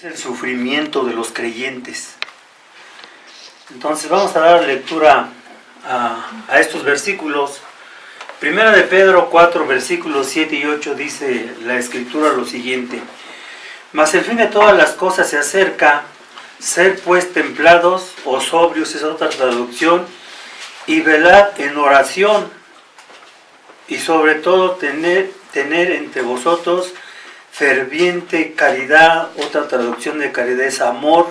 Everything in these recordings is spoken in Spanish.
El sufrimiento de los creyentes. Entonces vamos a dar lectura a estos versículos. Primera de Pedro 4, versículos 7 y 8 dice la Escritura lo siguiente: mas el fin de todas las cosas se acerca, sed pues templados o sobrios, es otra traducción, y velad en oración, y sobre todo tener entre vosotros ferviente caridad. Otra traducción de caridad es amor,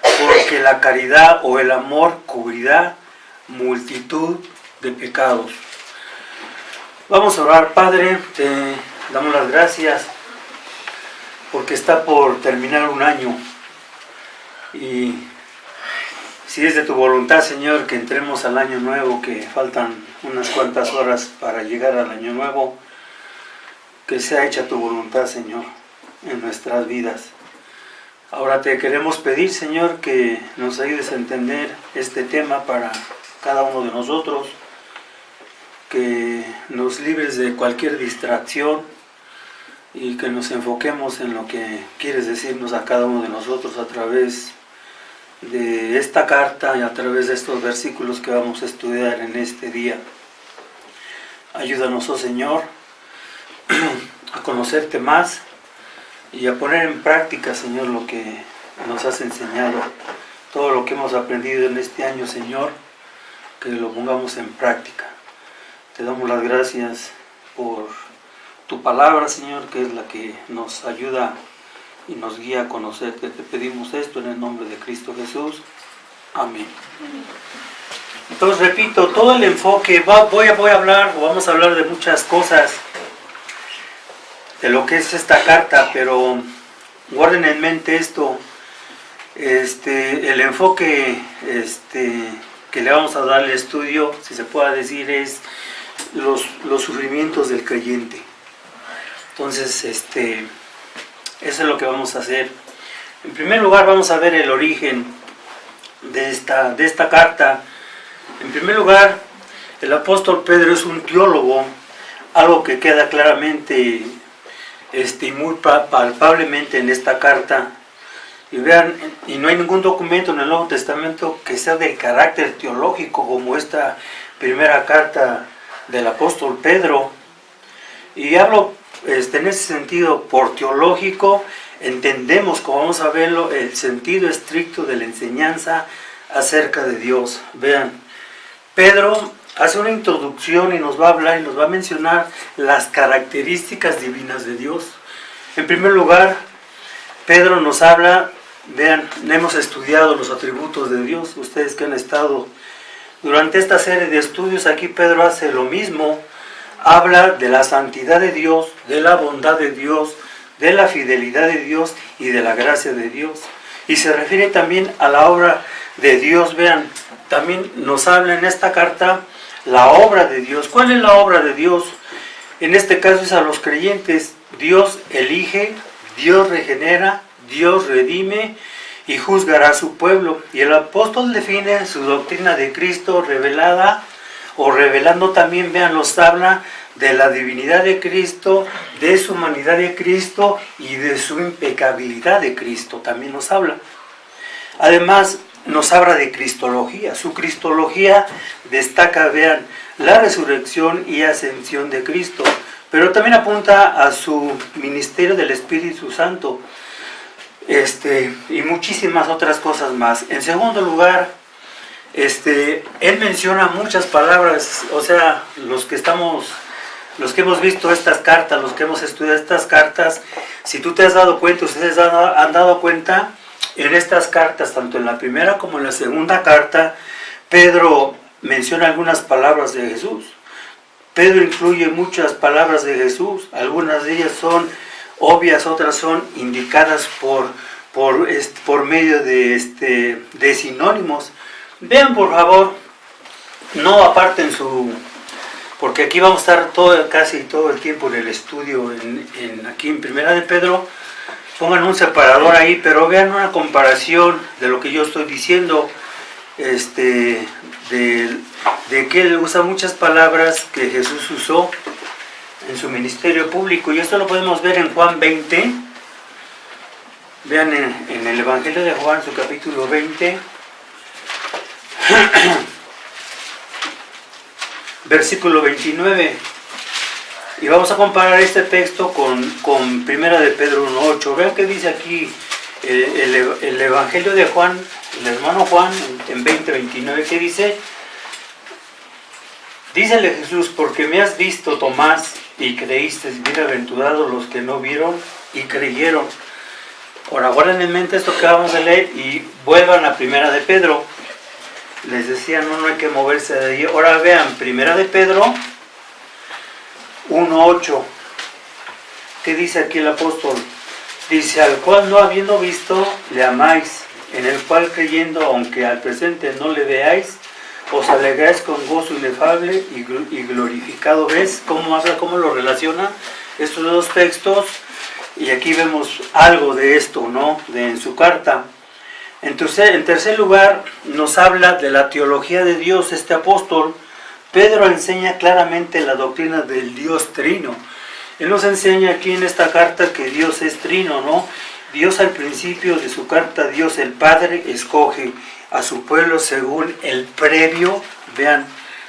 porque la caridad o el amor cubrirá multitud de pecados. Vamos a orar. Padre, te damos las gracias porque está por terminar un año, y si es de tu voluntad, Señor, que entremos al año nuevo, que faltan unas cuantas horas para llegar al año nuevo, que sea hecha tu voluntad, Señor, en nuestras vidas. Ahora te queremos pedir, Señor, que nos ayudes a entender este tema para cada uno de nosotros, que nos libres de cualquier distracción y que nos enfoquemos en lo que quieres decirnos a cada uno de nosotros a través de esta carta y a través de estos versículos que vamos a estudiar en este día. Ayúdanos, oh Señor, a conocerte más y a poner en práctica, Señor, lo que nos has enseñado, todo lo que hemos aprendido en este año, Señor, que lo pongamos en práctica. Te damos las gracias por tu palabra, Señor, que es la que nos ayuda y nos guía a conocerte. Te pedimos esto en el nombre de Cristo Jesús. Amén. Entonces, repito, todo el enfoque, vamos a hablar de muchas cosas de lo que es esta carta, pero guarden en mente esto, el enfoque que le vamos a dar al estudio, si se puede decir, es los sufrimientos del creyente. Entonces, eso es lo que vamos a hacer. En primer lugar, vamos a ver el origen de esta carta. En primer lugar, el apóstol Pedro es un teólogo, algo que queda claramente y muy palpablemente en esta carta. Y vean, y no hay ningún documento en el Nuevo Testamento que sea de carácter teológico como esta primera carta del apóstol Pedro. Y hablo en ese sentido, por teológico, entendemos, como vamos a verlo, el sentido estricto de la enseñanza acerca de Dios. Vean, Pedro hace una introducción y nos va a hablar y nos va a mencionar las características divinas de Dios. En primer lugar, Pedro nos habla, vean, hemos estudiado los atributos de Dios. Ustedes que han estado durante esta serie de estudios, aquí Pedro hace lo mismo. Habla de la santidad de Dios, de la bondad de Dios, de la fidelidad de Dios y de la gracia de Dios. Y se refiere también a la obra de Dios. Vean, también nos habla en esta carta la obra de Dios. ¿Cuál es la obra de Dios? En este caso es a los creyentes. Dios elige, Dios regenera, Dios redime y juzgará a su pueblo. Y el apóstol define su doctrina de Cristo revelada, o revelando también, vean, nos habla de la divinidad de Cristo, de su humanidad de Cristo y de su impecabilidad de Cristo. También nos habla. Además, nos habla de cristología. Su cristología destaca, vean, la resurrección y ascensión de Cristo, pero también apunta a su ministerio del Espíritu Santo, y muchísimas otras cosas más. En segundo lugar, él menciona muchas palabras, o sea, los que hemos visto estas cartas, los que hemos estudiado estas cartas, si tú te has dado cuenta, ustedes han dado cuenta, en estas cartas, tanto en la primera como en la segunda carta, Pedro menciona algunas palabras de Jesús. Pedro incluye muchas palabras de Jesús, algunas de ellas son obvias, otras son indicadas por medio de sinónimos. Vean, por favor, no aparten porque aquí vamos a estar casi todo el tiempo en el estudio, aquí en Primera de Pedro. Pongan un separador ahí, pero vean una comparación de lo que yo estoy diciendo, de que él usa muchas palabras que Jesús usó en su ministerio público, y esto lo podemos ver en Juan 20, Vean en el Evangelio de Juan, su capítulo 20, versículo 29. Y vamos a comparar este texto con Primera de Pedro 1:8. Vean qué dice aquí el Evangelio de Juan, el hermano Juan, en 20:29, ¿qué dice? Dícele Jesús: porque me has visto, Tomás, y creíste. Bienaventurados los que no vieron y creyeron. Ahora, guarden en mente esto que vamos a leer y vuelvan a Primera de Pedro. Les decía, no hay que moverse de ahí. Ahora vean, Primera de Pedro 1:8. ¿Qué dice aquí el apóstol? Dice: al cual no habiendo visto, le amáis, en el cual creyendo, aunque al presente no le veáis, os alegráis con gozo inefable y glorificado. ¿Ves cómo habla, cómo lo relaciona estos dos textos? Y aquí vemos algo de esto, ¿no? En su carta. En tercer lugar, nos habla de la teología de Dios. Este apóstol, Pedro, enseña claramente la doctrina del Dios trino. Él nos enseña aquí en esta carta que Dios es trino, ¿no? Dios, al principio de su carta, Dios el Padre escoge a su pueblo según el previo, vean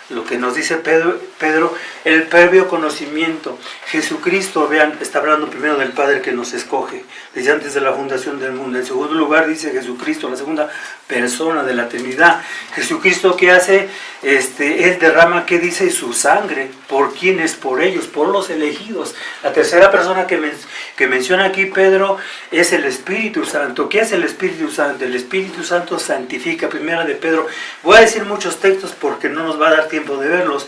lo que nos dice Pedro, el previo conocimiento. Jesucristo, vean, está hablando primero del Padre que nos escoge, desde antes de la fundación del mundo. En segundo lugar dice Jesucristo, la segunda persona de la Trinidad. Jesucristo, ¿qué hace? Él derrama, ¿qué dice? Su sangre. ¿Por quiénes? Por ellos, por los elegidos. La tercera persona que menciona aquí Pedro es el Espíritu Santo. ¿Qué es el Espíritu Santo? El Espíritu Santo santifica. Primera de Pedro. Voy a decir muchos textos porque no nos va a dar tiempo de verlos.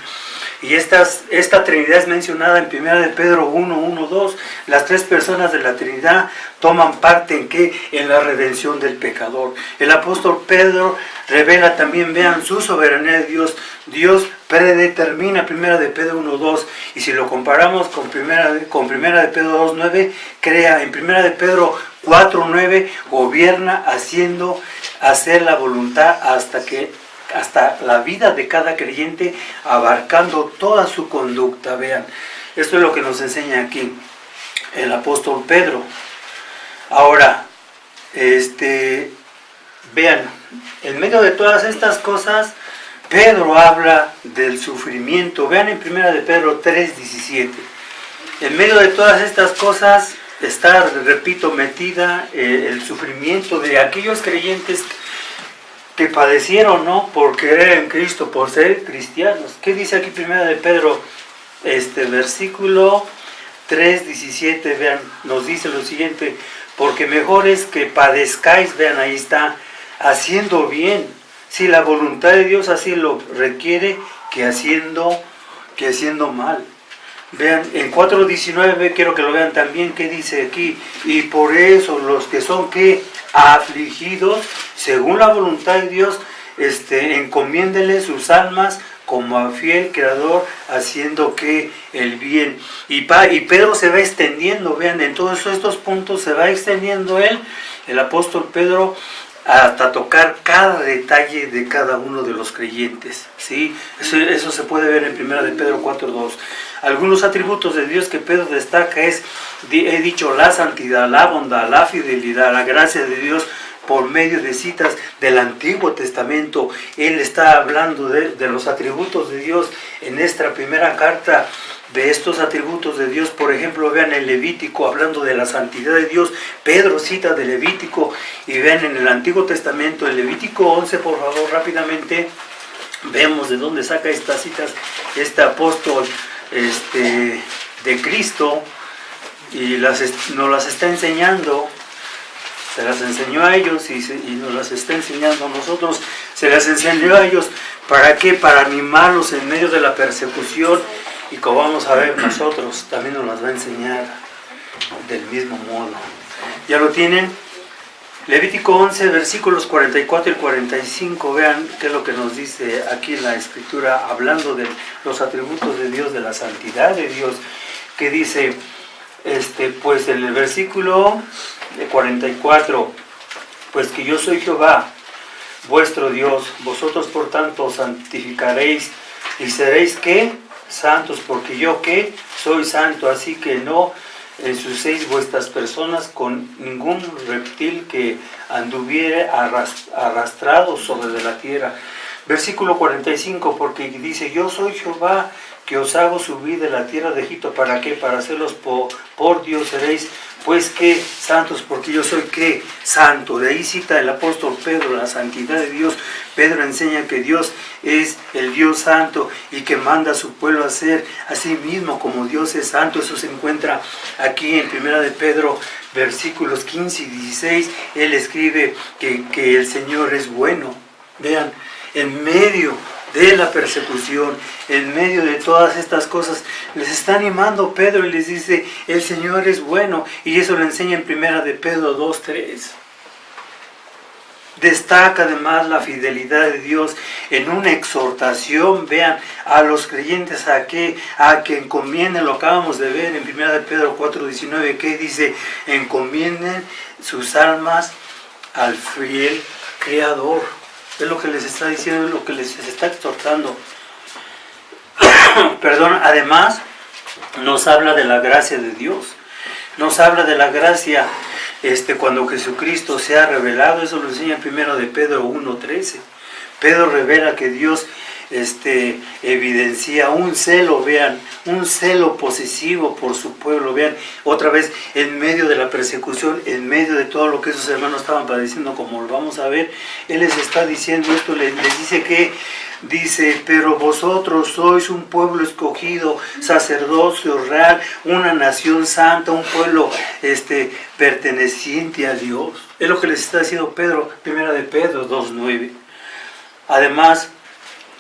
Y esta Trinidad es mencionada en Primera de Pedro 1:1-2. Las tres personas de la Trinidad toman parte ¿en qué? En la redención del pecador. El apóstol Pedro revela también, vean, su soberanía de Dios. Dios predetermina, Primera de Pedro 1:2. Y si lo comparamos con Primera de Pedro 2:9, crea. En Primera de Pedro 4:9, gobierna hacer la voluntad hasta la vida de cada creyente, abarcando toda su conducta. Vean, esto es lo que nos enseña aquí el apóstol Pedro. Ahora, vean, en medio de todas estas cosas, Pedro habla del sufrimiento. Vean en Primera de Pedro 3:17. En medio de todas estas cosas está, repito, metida el sufrimiento de aquellos creyentes que padecieron, ¿no? Por creer en Cristo, por ser cristianos. ¿Qué dice aquí Primera de Pedro? Versículo 3:17, vean, nos dice lo siguiente: porque mejor es que padezcáis, vean, ahí está, haciendo bien, si la voluntad de Dios así lo requiere, que haciendo mal. Vean, en 4:19, quiero que lo vean también, ¿qué dice aquí? Y por eso los que son, ¿qué? Afligidos, según la voluntad de Dios, encomiéndele sus almas como a fiel creador, haciendo que el bien. Y Pedro se va extendiendo, vean, en todos estos puntos se va extendiendo el apóstol Pedro, hasta tocar cada detalle de cada uno de los creyentes, ¿sí? Eso se puede ver en Primera de Pedro 4:2. Algunos atributos de Dios que Pedro destaca he dicho, la santidad, la bondad, la fidelidad, la gracia de Dios por medio de citas del Antiguo Testamento. Él está hablando de los atributos de Dios en esta primera carta. De estos atributos de Dios, por ejemplo, vean el Levítico, hablando de la santidad de Dios. Pedro cita de Levítico, y vean en el Antiguo Testamento, el Levítico 11, por favor, rápidamente, vemos de dónde saca estas citas este apóstol de Cristo, y nos las está enseñando. Se las enseñó a ellos y nos las está enseñando a nosotros. Se las enseñó a ellos, ¿para qué? Para animarlos en medio de la persecución. Y como vamos a ver nosotros, también nos las va a enseñar del mismo modo. ¿Ya lo tienen? Levítico 11, versículos 44 y 45. Vean qué es lo que nos dice aquí la Escritura, hablando de los atributos de Dios, de la santidad de Dios. Que dice, pues en el versículo 44, pues que yo soy Jehová, vuestro Dios, vosotros por tanto santificaréis y seréis, ¿qué? Santos, porque yo, ¿qué? Soy santo, así que no ensuciéis vuestras personas con ningún reptil que anduviere arrastrado sobre de la tierra. Versículo 45, porque dice, yo soy Jehová, que os hago subir de la tierra de Egipto. ¿Para qué? Para hacerlos por Dios seréis, pues que santos, porque yo soy que santo. De ahí cita el apóstol Pedro la santidad de Dios. Pedro enseña que Dios es el Dios santo y que manda a su pueblo a ser así mismo como Dios es santo. Eso se encuentra aquí en 1 de Pedro, versículos 15 y 16. Él escribe que el Señor es bueno. Vean, en medio de la persecución, en medio de todas estas cosas, les está animando Pedro y les dice, el Señor es bueno, y eso lo enseña en 1 de Pedro 2:3. Destaca además la fidelidad de Dios en una exhortación, vean, a los creyentes a que encomienden, lo acabamos de ver en 1 de Pedro 4:19, que dice, encomienden sus almas al fiel Creador. Es lo que les está diciendo, es lo que les está exhortando. Perdón, además nos habla de la gracia de Dios. Nos habla de la gracia cuando Jesucristo se ha revelado. Eso lo enseña en 1 de Pedro 1:13. Pedro revela que Dios evidencia un celo, vean, un celo posesivo por su pueblo, vean, otra vez en medio de la persecución, en medio de todo lo que esos hermanos estaban padeciendo, como lo vamos a ver, Él les está diciendo esto, les dice que, dice, pero vosotros sois un pueblo escogido, sacerdocio real, una nación santa, un pueblo perteneciente a Dios. Es lo que les está diciendo Pedro, 1 de Pedro 2:9. Además,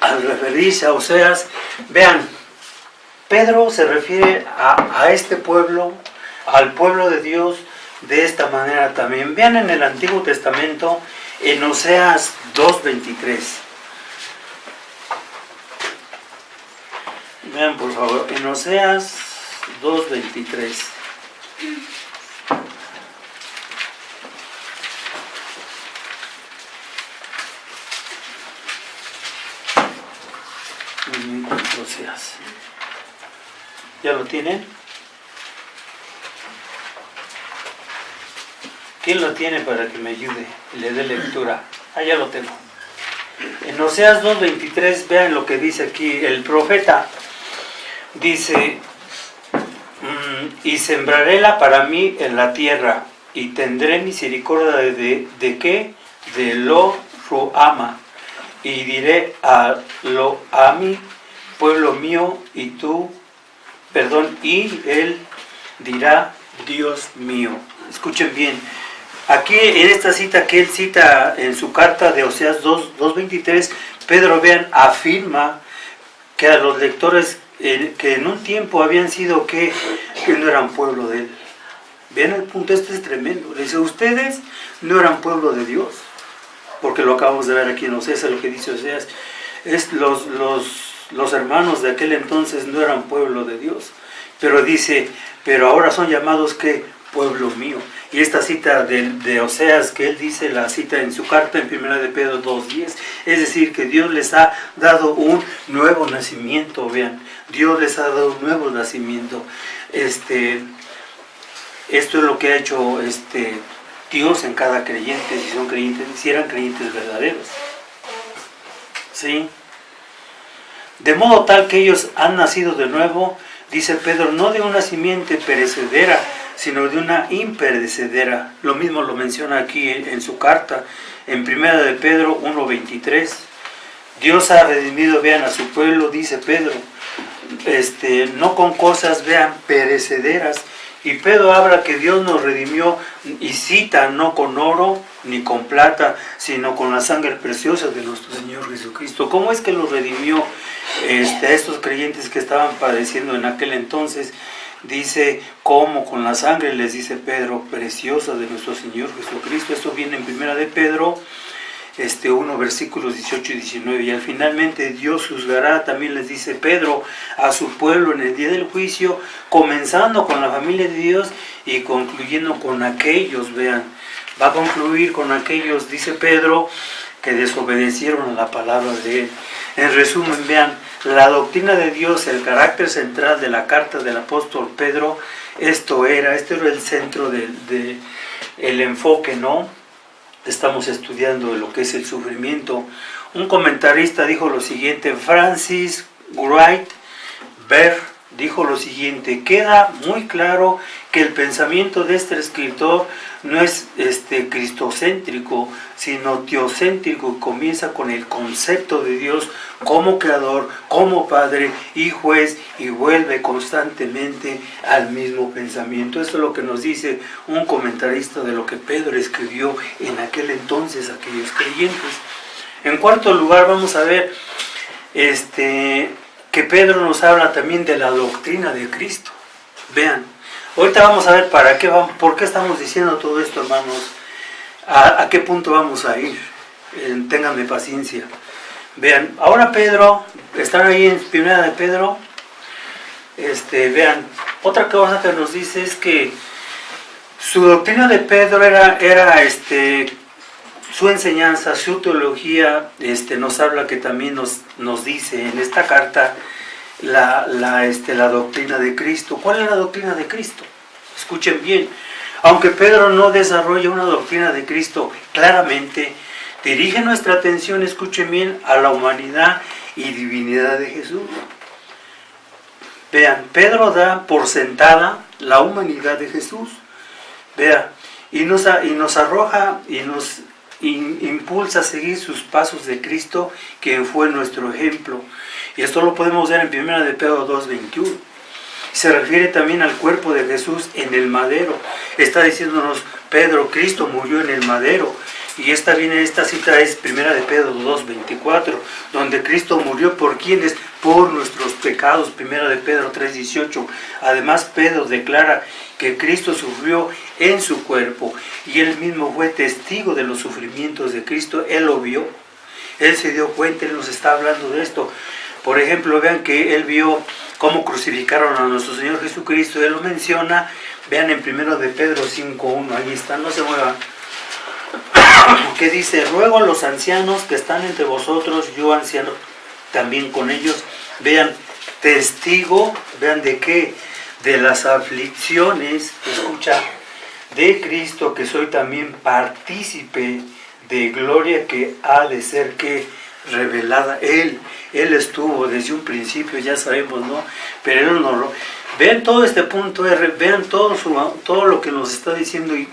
al referirse a Oseas, vean, Pedro se refiere a este pueblo, al pueblo de Dios, de esta manera también. Vean en el Antiguo Testamento, en Oseas 2:23. Vean por favor, en Oseas 2:23. Oseas. ¿Ya lo tienen? ¿Quién lo tiene para que me ayude y le dé lectura? Ya lo tengo. En Oseas 2:23, vean lo que dice aquí el profeta. Dice, y sembraréla para mí en la tierra, y tendré misericordia ¿de qué? De Lo Ruhama. Y diré a mi pueblo mío, y él dirá, Dios mío. Escuchen bien, aquí en esta cita que él cita en su carta de Oseas 2:23, Pedro, vean, afirma que a los lectores que en un tiempo habían sido que no eran pueblo de él. Vean el punto, es tremendo. Le dice, ustedes no eran pueblo de Dios, porque lo acabamos de ver aquí en Oseas, es lo que dice Oseas. Los hermanos de aquel entonces no eran pueblo de Dios, pero dice, pero ahora son llamados ¿qué? Pueblo mío. Y esta cita de Oseas que él dice, la cita en su carta en 1 de Pedro 2:10, es decir, que Dios les ha dado un nuevo nacimiento, vean, Dios les ha dado un nuevo nacimiento. Esto es lo que ha hecho Dios en cada creyente, si son creyentes, si eran creyentes verdaderos. ¿Sí? De modo tal que ellos han nacido de nuevo, dice Pedro, no de una simiente perecedera, sino de una imperecedera. Lo mismo lo menciona aquí en su carta, en 1 de Pedro 1:23. Dios ha redimido, vean, a su pueblo, dice Pedro, no con cosas, vean, perecederas. Y Pedro habla que Dios nos redimió, y cita, no con oro ni con plata, sino con la sangre preciosa de nuestro Señor Jesucristo. ¿Cómo es que los redimió a estos creyentes que estaban padeciendo en aquel entonces? Dice, ¿cómo? Con la sangre, les dice Pedro, preciosa de nuestro Señor Jesucristo. Esto viene en 1 de Pedro 1, versículos 18 y 19. Y al finalmente Dios juzgará, también les dice Pedro, a su pueblo en el día del juicio, comenzando con la familia de Dios y concluyendo con aquellos, vean, va a concluir con aquellos, dice Pedro, que desobedecieron a la palabra de Él. En resumen, vean, la doctrina de Dios, el carácter central de la carta del apóstol Pedro, este era el centro el enfoque, ¿no? Estamos estudiando lo que es el sufrimiento. Un comentarista dijo lo siguiente, Francis Wright Bear dijo lo siguiente: queda muy claro que el pensamiento de este escritor no es cristocéntrico, sino teocéntrico, y comienza con el concepto de Dios como creador, como padre y juez, y vuelve constantemente al mismo pensamiento. Esto es lo que nos dice un comentarista de lo que Pedro escribió en aquel entonces, aquellos creyentes. En cuarto lugar, vamos a ver que Pedro nos habla también de la doctrina de Cristo. Vean, ahorita vamos a ver por qué estamos diciendo todo esto, hermanos, a qué punto vamos a ir. Ténganme paciencia. Vean, ahora Pedro, están ahí en primera de Pedro, vean, otra cosa que nos dice es que su doctrina de Pedro era su enseñanza, su teología, nos habla que también nos dice en esta carta la doctrina de Cristo. ¿Cuál es la doctrina de Cristo? Escuchen bien, aunque Pedro no desarrolla una doctrina de Cristo claramente, dirige nuestra atención, escuchen bien, a la humanidad y divinidad de Jesús. Vean, Pedro da por sentada la humanidad de Jesús. Vean, y nos arroja y nos impulsa a seguir sus pasos de Cristo, quien fue nuestro ejemplo. Y esto lo podemos ver en 1 de Pedro 2:21. Se refiere también al cuerpo de Jesús en el madero. Está diciéndonos Pedro, Cristo murió en el madero. Y esta cita es 1 de Pedro 2:24, donde Cristo murió por quienes, por nuestros pecados. 1 de Pedro 3:18. Además, Pedro declara que Cristo sufrió en su cuerpo y él mismo fue testigo de los sufrimientos de Cristo. Él lo vio, él se dio cuenta, él nos está hablando de esto. Por ejemplo, vean que él vio cómo crucificaron a nuestro Señor Jesucristo. Él lo menciona, vean en 1 de Pedro 5:1, ahí está, no se muevan. Que dice: ruego a los ancianos que están entre vosotros, yo anciano también con ellos, vean, testigo, vean de qué, de las aflicciones, escucha, de Cristo, que soy también partícipe de gloria que ha de ser que revelada. Él estuvo desde un principio, ya sabemos, ¿no? Pero él no lo... Vean todo este punto, vean todo lo que nos está diciendo, y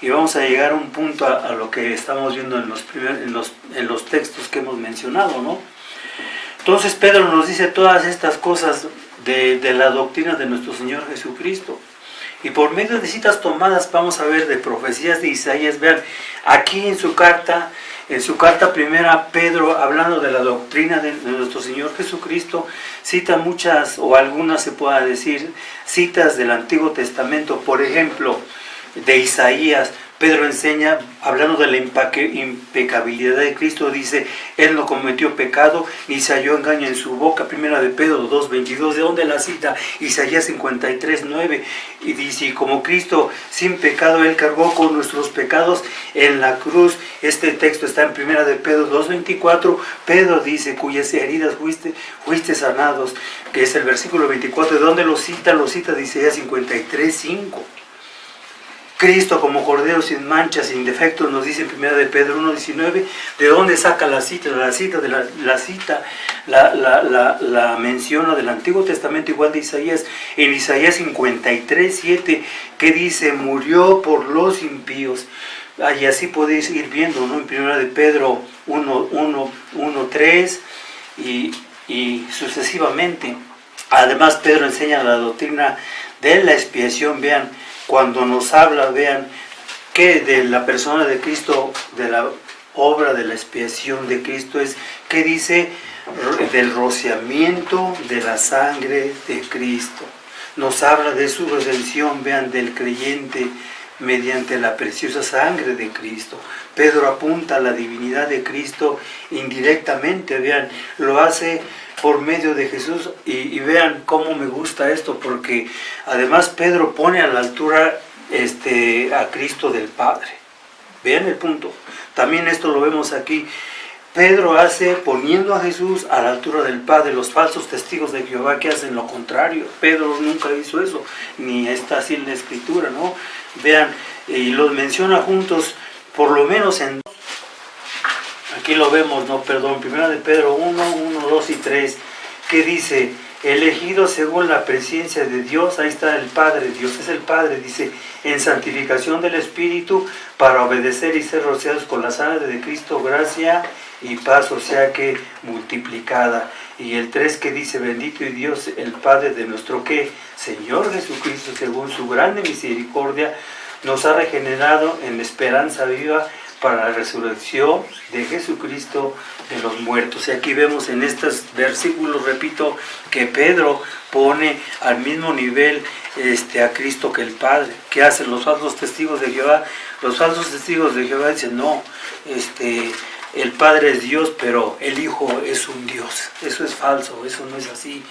vamos a llegar a un punto a lo que estamos viendo en los textos que hemos mencionado, ¿no? Entonces Pedro nos dice todas estas cosas de la doctrina de nuestro Señor Jesucristo. Y por medio de citas tomadas vamos a ver de profecías de Isaías. Vean, aquí en su carta primera, Pedro, hablando de la doctrina de nuestro Señor Jesucristo, cita muchas, o algunas se pueda decir, citas del Antiguo Testamento. Por ejemplo, de Isaías, Pedro enseña, hablando de la impecabilidad de Cristo, dice: él no cometió pecado, ni se halló engaño en su boca. 1 de Pedro 2:22, ¿de dónde la cita? Isaías 53:9, y dice: como Cristo sin pecado, él cargó con nuestros pecados en la cruz. Este texto está en 1 de Pedro 2:24. Pedro dice: cuyas heridas fuiste sanados, que es el versículo 24. ¿De dónde lo cita? Lo cita de Isaías 53:5. Cristo como cordero sin mancha, sin defectos, nos dice en 1 de Pedro 1:19. ¿De dónde saca la cita? La menciona del Antiguo Testamento, igual de Isaías, en Isaías 53:7, que dice: murió por los impíos. Y así podéis ir viendo, ¿no? En 1 de Pedro 1:3 y sucesivamente. Además, Pedro enseña la doctrina de la expiación. Vean, cuando nos habla, vean, que de la persona de Cristo, de la obra de la expiación de Cristo, es que dice del rociamiento de la sangre de Cristo. Nos habla de su redención, vean, del creyente mediante la preciosa sangre de Cristo. Pedro apunta a la divinidad de Cristo indirectamente, vean, lo hace por medio de Jesús, y vean cómo me gusta esto, porque además Pedro pone a la altura a Cristo del Padre. Vean el punto. También esto lo vemos aquí. Pedro hace poniendo a Jesús a la altura del Padre. Los falsos testigos de Jehová que hacen lo contrario. Pedro nunca hizo eso, ni está así en la Escritura, ¿no? Vean, y los menciona juntos, por lo menos en... Aquí lo vemos, no, perdón, primera de Pedro 1, 2 y 3, que dice, elegido según la presencia de Dios, ahí está el Padre, Dios es el Padre, dice, en santificación del Espíritu, para obedecer y ser rociados con la sangre de Cristo, gracia y paz, o sea que multiplicada. Y el 3 que dice, bendito y Dios, el Padre de nuestro ¿qué? Señor Jesucristo, según su grande misericordia, nos ha regenerado en esperanza viva para la resurrección de Jesucristo de los muertos. Y aquí vemos en estos versículos, repito, que Pedro pone al mismo nivel a Cristo que el Padre. ¿Qué hacen los falsos testigos de Jehová? Los falsos testigos de Jehová dicen, no, el Padre es Dios, pero el Hijo es un Dios. Eso es falso, eso no es así.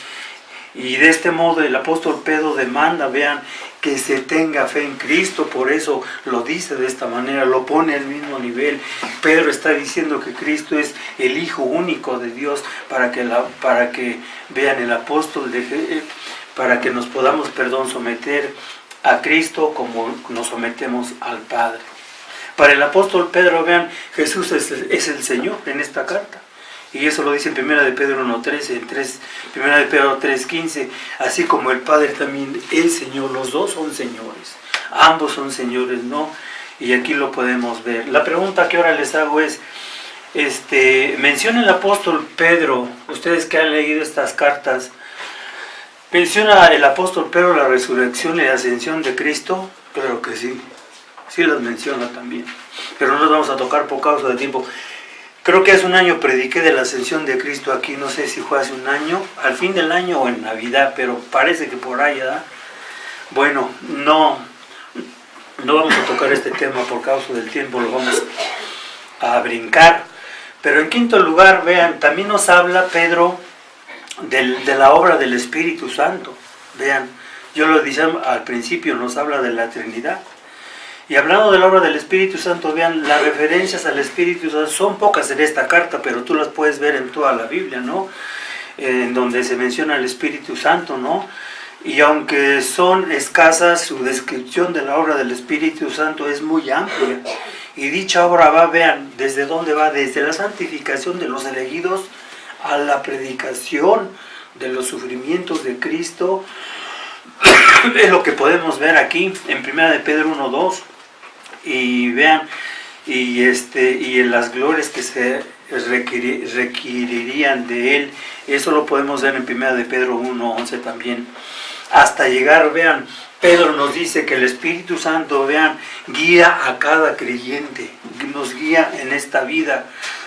Y de este modo el apóstol Pedro demanda, vean, que se tenga fe en Cristo, por eso lo dice de esta manera, lo pone al mismo nivel. Pedro está diciendo que Cristo es el Hijo único de Dios, para que vean el apóstol, para que nos podamos, someter a Cristo como nos sometemos al Padre. Para el apóstol Pedro, vean, Jesús es el Señor en esta carta. Y eso lo dice en 1 de Pedro 1.13, en 1 de Pedro 3.15, así como el Padre también es Señor, los dos son señores, ambos son señores, ¿no? Y aquí lo podemos ver. La pregunta que ahora les hago es, menciona el apóstol Pedro, ustedes que han leído estas cartas, ¿menciona el apóstol Pedro la resurrección y la ascensión de Cristo? Claro que sí, sí las menciona también, pero no las vamos a tocar por causa de tiempo. Creo que hace un año prediqué de la ascensión de Cristo aquí, no sé si fue hace un año, al fin del año o en Navidad, pero parece que por ahí, ¿verdad? Bueno, no vamos a tocar este tema por causa del tiempo, lo vamos a brincar. Pero en quinto lugar, vean, también nos habla Pedro de la obra del Espíritu Santo. Vean, yo lo dije al principio, nos habla de la Trinidad. Y hablando de la obra del Espíritu Santo, vean, las referencias al Espíritu Santo son pocas en esta carta, pero tú las puedes ver en toda la Biblia, ¿no? En donde se menciona el Espíritu Santo, ¿no? Y aunque son escasas, su descripción de la obra del Espíritu Santo es muy amplia. Y dicha obra va, vean, ¿desde dónde va? Desde la santificación de los elegidos a la predicación de los sufrimientos de Cristo. Es lo que podemos ver aquí en 1 de Pedro 1.2. Y vean, y en las glorias que se requerirían de él, eso lo podemos ver en 1 de Pedro 1.11 también. Hasta llegar, vean, Pedro nos dice que el Espíritu Santo, vean, guía a cada creyente, nos guía en esta vida,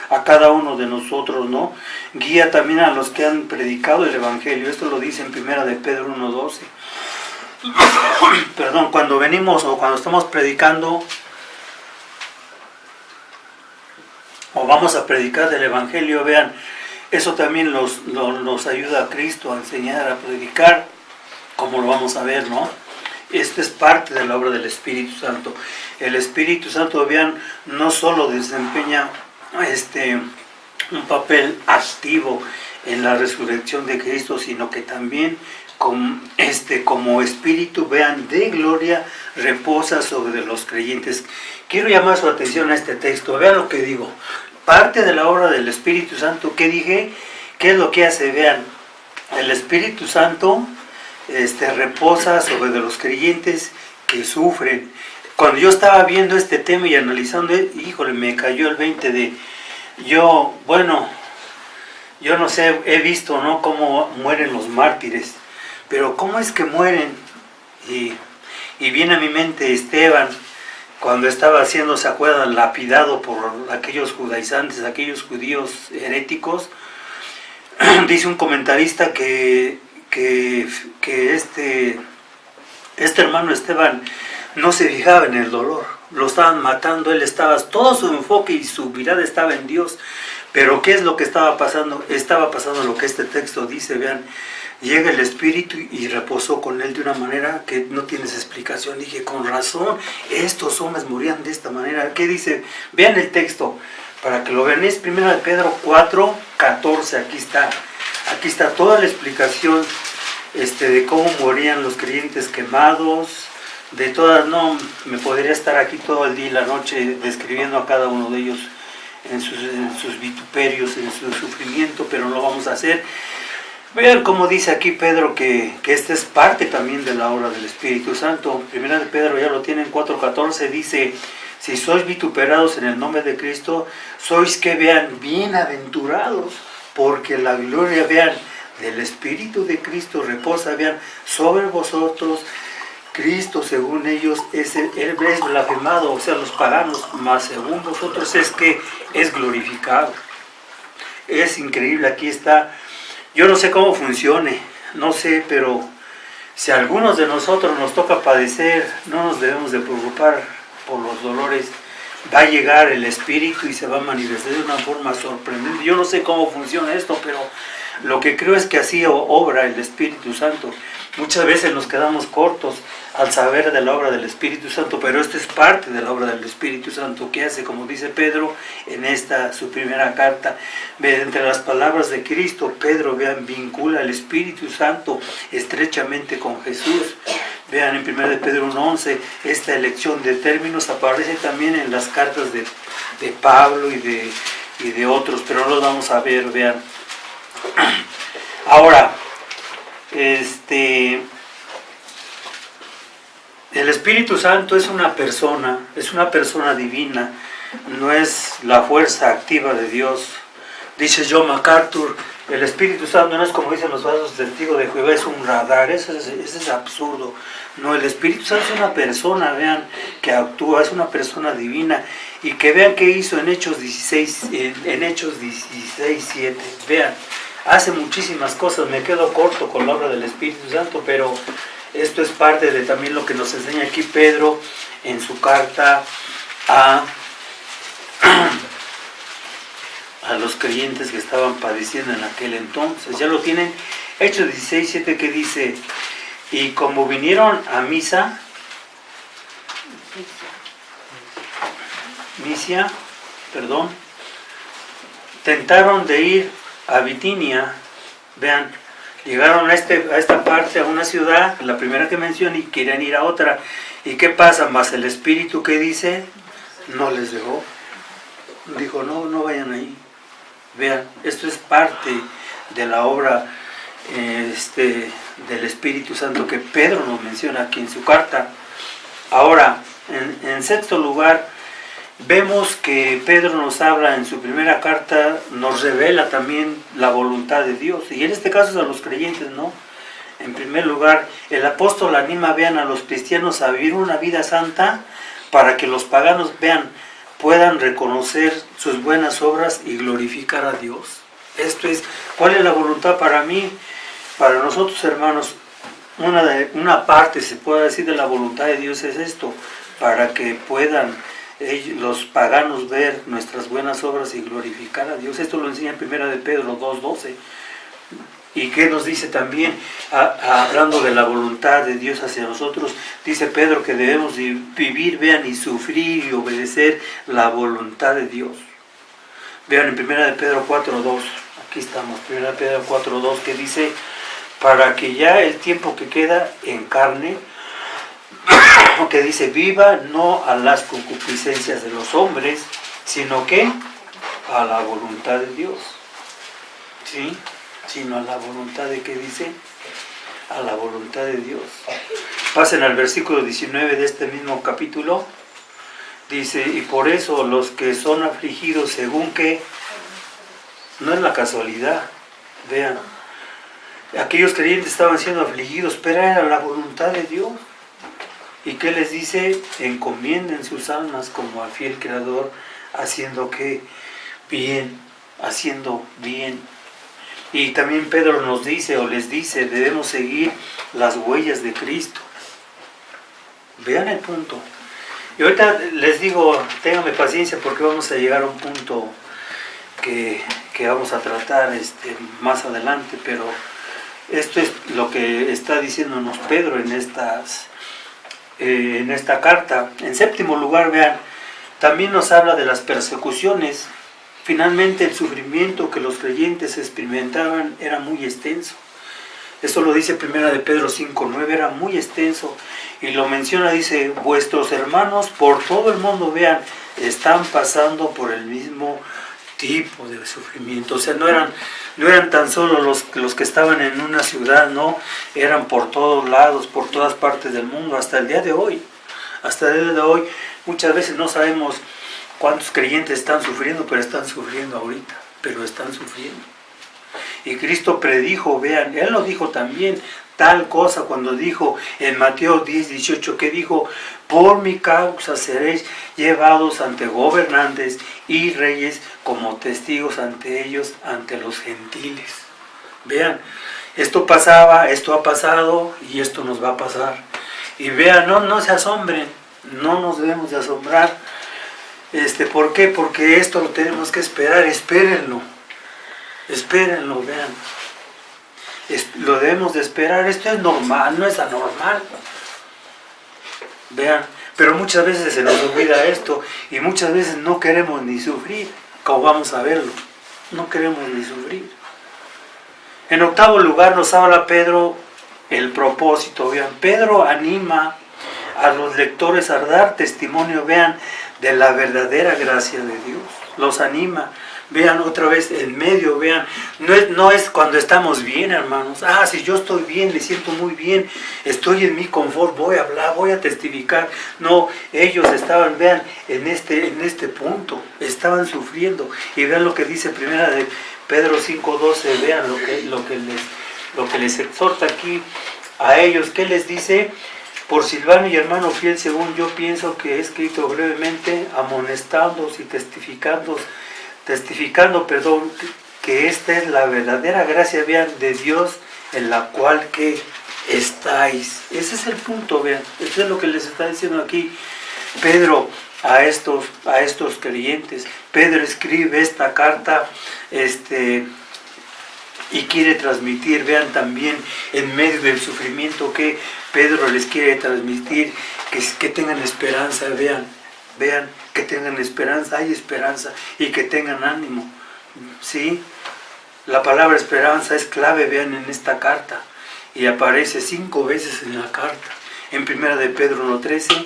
a cada uno de nosotros, ¿no? Guía también a los que han predicado el Evangelio, esto lo dice en 1 de Pedro 1.12. Perdón, cuando venimos o cuando estamos predicando o vamos a predicar del Evangelio, vean, eso también nos ayuda a Cristo a enseñar a predicar, como lo vamos a ver, ¿no? Esta es parte de la obra del Espíritu Santo. El Espíritu Santo, vean, no solo desempeña un papel activo en la resurrección de Cristo, sino que también como Espíritu, vean, de gloria, reposa sobre los creyentes. Quiero llamar su atención a este texto, vean lo que digo. Parte de la obra del Espíritu Santo, ¿qué dije? ¿Qué es lo que hace? Vean, el Espíritu Santo reposa sobre de los creyentes que sufren. Cuando yo estaba viendo este tema y analizando, híjole, me cayó el 20 de, yo no sé, he visto, ¿no?, cómo mueren los mártires, pero ¿cómo es que mueren? Y viene a mi mente Esteban, cuando estaba siendo, ¿se acuerdan?, lapidado por aquellos judaizantes, aquellos judíos heréticos. Dice un comentarista que este hermano Esteban no se fijaba en el dolor, lo estaban matando, él estaba, todo su enfoque y su mirada estaba en Dios. Pero ¿qué es lo que estaba pasando? Estaba pasando lo que este texto dice, vean, llega el Espíritu y reposó con él de una manera que no tienes explicación. Dije, con razón, estos hombres morían de esta manera. ¿Qué dice? Vean el texto, para que lo vean. Es 1 de Pedro 4:14, aquí está toda la explicación de cómo morían los creyentes quemados, de todas. No me podría estar aquí todo el día y la noche describiendo a cada uno de ellos en sus vituperios, en su sufrimiento, pero no lo vamos a hacer. Vean cómo dice aquí Pedro que esta es parte también de la obra del Espíritu Santo. 1 de Pedro, ya lo tienen, 4:14, dice: si sois vituperados en el nombre de Cristo, sois, que vean, bienaventurados, porque la gloria, vean, del Espíritu de Cristo reposa, vean, sobre vosotros. Cristo, según ellos, él es blasfemado, o sea, los paganos, mas según vosotros es glorificado. Es increíble, aquí está. Yo no sé cómo funcione, no sé, pero si a algunos de nosotros nos toca padecer, no nos debemos de preocupar por los dolores. Va a llegar el Espíritu y se va a manifestar de una forma sorprendente. Yo no sé cómo funciona esto, pero lo que creo es que así obra el Espíritu Santo. Muchas veces nos quedamos cortos al saber de la obra del Espíritu Santo, pero esto es parte de la obra del Espíritu Santo que hace, como dice Pedro en esta su primera carta. Entre las palabras de Cristo, Pedro, vean, vincula al Espíritu Santo estrechamente con Jesús. Vean en 1 de Pedro 1:11, esta elección de términos aparece también en las cartas de Pablo y de otros, pero no lo vamos a ver, vean. Ahora, el Espíritu Santo es una persona divina, no es la fuerza activa de Dios. Dice John MacArthur, el Espíritu Santo no es como dicen los falsos testigos de Jehová, es un radar. Eso es absurdo. No, el Espíritu Santo es una persona, vean, que actúa, es una persona divina. Y que vean qué hizo en Hechos 16:7. Vean, hace muchísimas cosas. Me quedo corto con la obra del Espíritu Santo, pero esto es parte de también lo que nos enseña aquí Pedro en su carta a los creyentes que estaban padeciendo en aquel entonces. Ya lo tienen, Hechos 16:7, que dice: y como vinieron a Misia, tentaron de ir a Bitinia. Vean, llegaron a esta parte, a una ciudad, la primera que mencioné, y querían ir a otra. ¿Y qué pasa? Más el Espíritu, que dice, no les dejó. Dijo, no vayan ahí. Vean, esto es parte de la obra del Espíritu Santo que Pedro nos menciona aquí en su carta. Ahora, en sexto lugar, vemos que Pedro nos habla en su primera carta, nos revela también la voluntad de Dios, y en este caso es a los creyentes, ¿no? En primer lugar, el apóstol anima, vean, a los cristianos a vivir una vida santa para que los paganos, vean, puedan reconocer sus buenas obras y glorificar a Dios. Esto es, ¿cuál es la voluntad para mí? Para nosotros, hermanos, una parte, se puede decir, de la voluntad de Dios es esto, para que puedan los paganos ver nuestras buenas obras y glorificar a Dios. Esto lo enseña en 1 de Pedro 2:12. ¿Y qué nos dice también? Hablando de la voluntad de Dios hacia nosotros, dice Pedro que debemos vivir, vean, y sufrir y obedecer la voluntad de Dios. Vean en 1 de Pedro 4:2, aquí estamos, 1 de Pedro 4:2, que dice, para que ya el tiempo que queda en carne, que dice, viva no a las concupiscencias de los hombres, sino que a la voluntad de Dios. ¿Sí? Sino a la voluntad de, ¿qué dice? A la voluntad de Dios. Pasen al versículo 19 de este mismo capítulo. Dice, y por eso los que son afligidos, según que, no es la casualidad, vean, aquellos creyentes estaban siendo afligidos, pero era la voluntad de Dios. ¿Y qué les dice? Encomienden sus almas como al fiel Creador, haciendo que bien, haciendo bien. Y también Pedro nos dice, o les dice, debemos seguir las huellas de Cristo. Vean el punto. Y ahorita les digo, ténganme paciencia porque vamos a llegar a un punto que vamos a tratar más adelante, pero esto es lo que está diciéndonos Pedro en esta carta. En séptimo lugar, vean, también nos habla de las persecuciones. Finalmente el sufrimiento que los creyentes experimentaban era muy extenso. Eso lo dice Primera de Pedro 5:9, era muy extenso. Y lo menciona, dice, vuestros hermanos por todo el mundo, vean, están pasando por el mismo tipo de sufrimiento. O sea, no eran tan solo los que estaban en una ciudad, no, eran por todos lados, por todas partes del mundo, hasta el día de hoy. Hasta el día de hoy, muchas veces no sabemos cuántos creyentes están sufriendo, pero están sufriendo ahorita, pero están sufriendo. Y Cristo predijo, vean, Él lo dijo también, tal cosa cuando dijo en Mateo 10:18, que dijo, por mi causa seréis llevados ante gobernantes y reyes como testigos ante ellos, ante los gentiles. Vean, esto pasaba, esto ha pasado y esto nos va a pasar. Y vean, no se asombren, no nos debemos de asombrar. ¿Por qué? Porque esto lo tenemos que esperar, espérenlo, vean. Lo debemos de esperar, esto es normal, no es anormal. Vean, pero muchas veces se nos olvida esto y muchas veces no queremos ni sufrir, como vamos a verlo, no queremos ni sufrir. En octavo lugar nos habla Pedro el propósito, vean, Pedro anima a los lectores a dar testimonio, vean, de la verdadera gracia de Dios, los anima. Vean otra vez en medio, vean, no es cuando estamos bien, hermanos. Si yo estoy bien, me siento muy bien, estoy en mi confort, voy a hablar, voy a testificar. No, ellos estaban, vean, en este punto, estaban sufriendo. Y vean lo que dice Primera de Pedro 5:12, vean lo que les exhorta aquí a ellos. ¿Qué les dice? Por Silvano y hermano fiel, según yo pienso que he escrito brevemente, amonestándoos y testificando, que esta es la verdadera gracia, vean, de Dios, en la cual que estáis. Ese es el punto, vean, eso es lo que les está diciendo aquí Pedro a estos creyentes. Pedro escribe esta carta, y quiere transmitir, vean, también en medio del sufrimiento que Pedro les quiere transmitir, que tengan esperanza, vean, que tengan esperanza, hay esperanza, y que tengan ánimo, ¿sí? La palabra esperanza es clave, vean, en esta carta, y aparece 5 veces en la carta, en Primera de Pedro 1:13,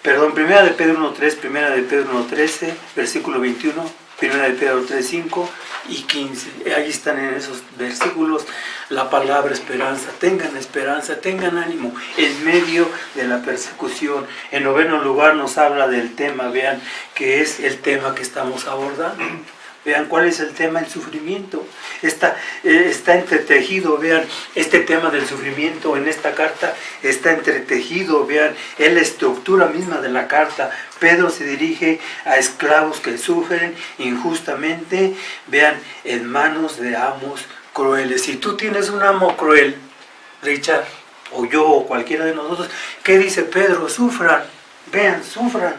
Primera de Pedro 1:3, Primera de Pedro 1:13, versículo 21, Primera de Pedro 3:5 y 15. Ahí están en esos versículos la palabra esperanza. Tengan ánimo en medio de la persecución. En noveno lugar nos habla del tema, vean, que es el tema que estamos abordando. Vean cuál es el tema, el sufrimiento. Está entretejido, vean, este tema del sufrimiento en esta carta está entretejido, vean, es la estructura misma de la carta. Pedro se dirige a esclavos que sufren injustamente, vean, en manos de amos crueles. Si tú tienes un amo cruel, Richard, o yo, o cualquiera de nosotros, ¿qué dice Pedro? Sufran, vean, sufran,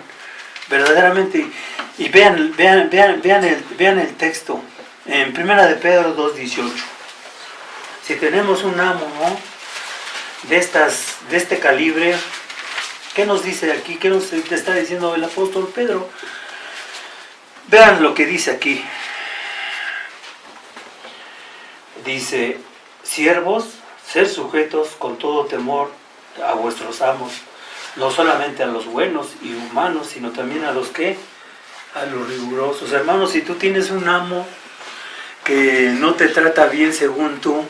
verdaderamente. Y vean el texto en Primera de Pedro 2:18. Si tenemos un amo, ¿no?, de este calibre, ¿qué nos dice aquí? ¿Qué nos está diciendo el apóstol Pedro? Vean lo que dice aquí. Dice, siervos, ser sujetos con todo temor a vuestros amos, no solamente a los buenos y humanos, sino también a los que, a los rigurosos. Hermanos, si tú tienes un amo que no te trata bien según tú,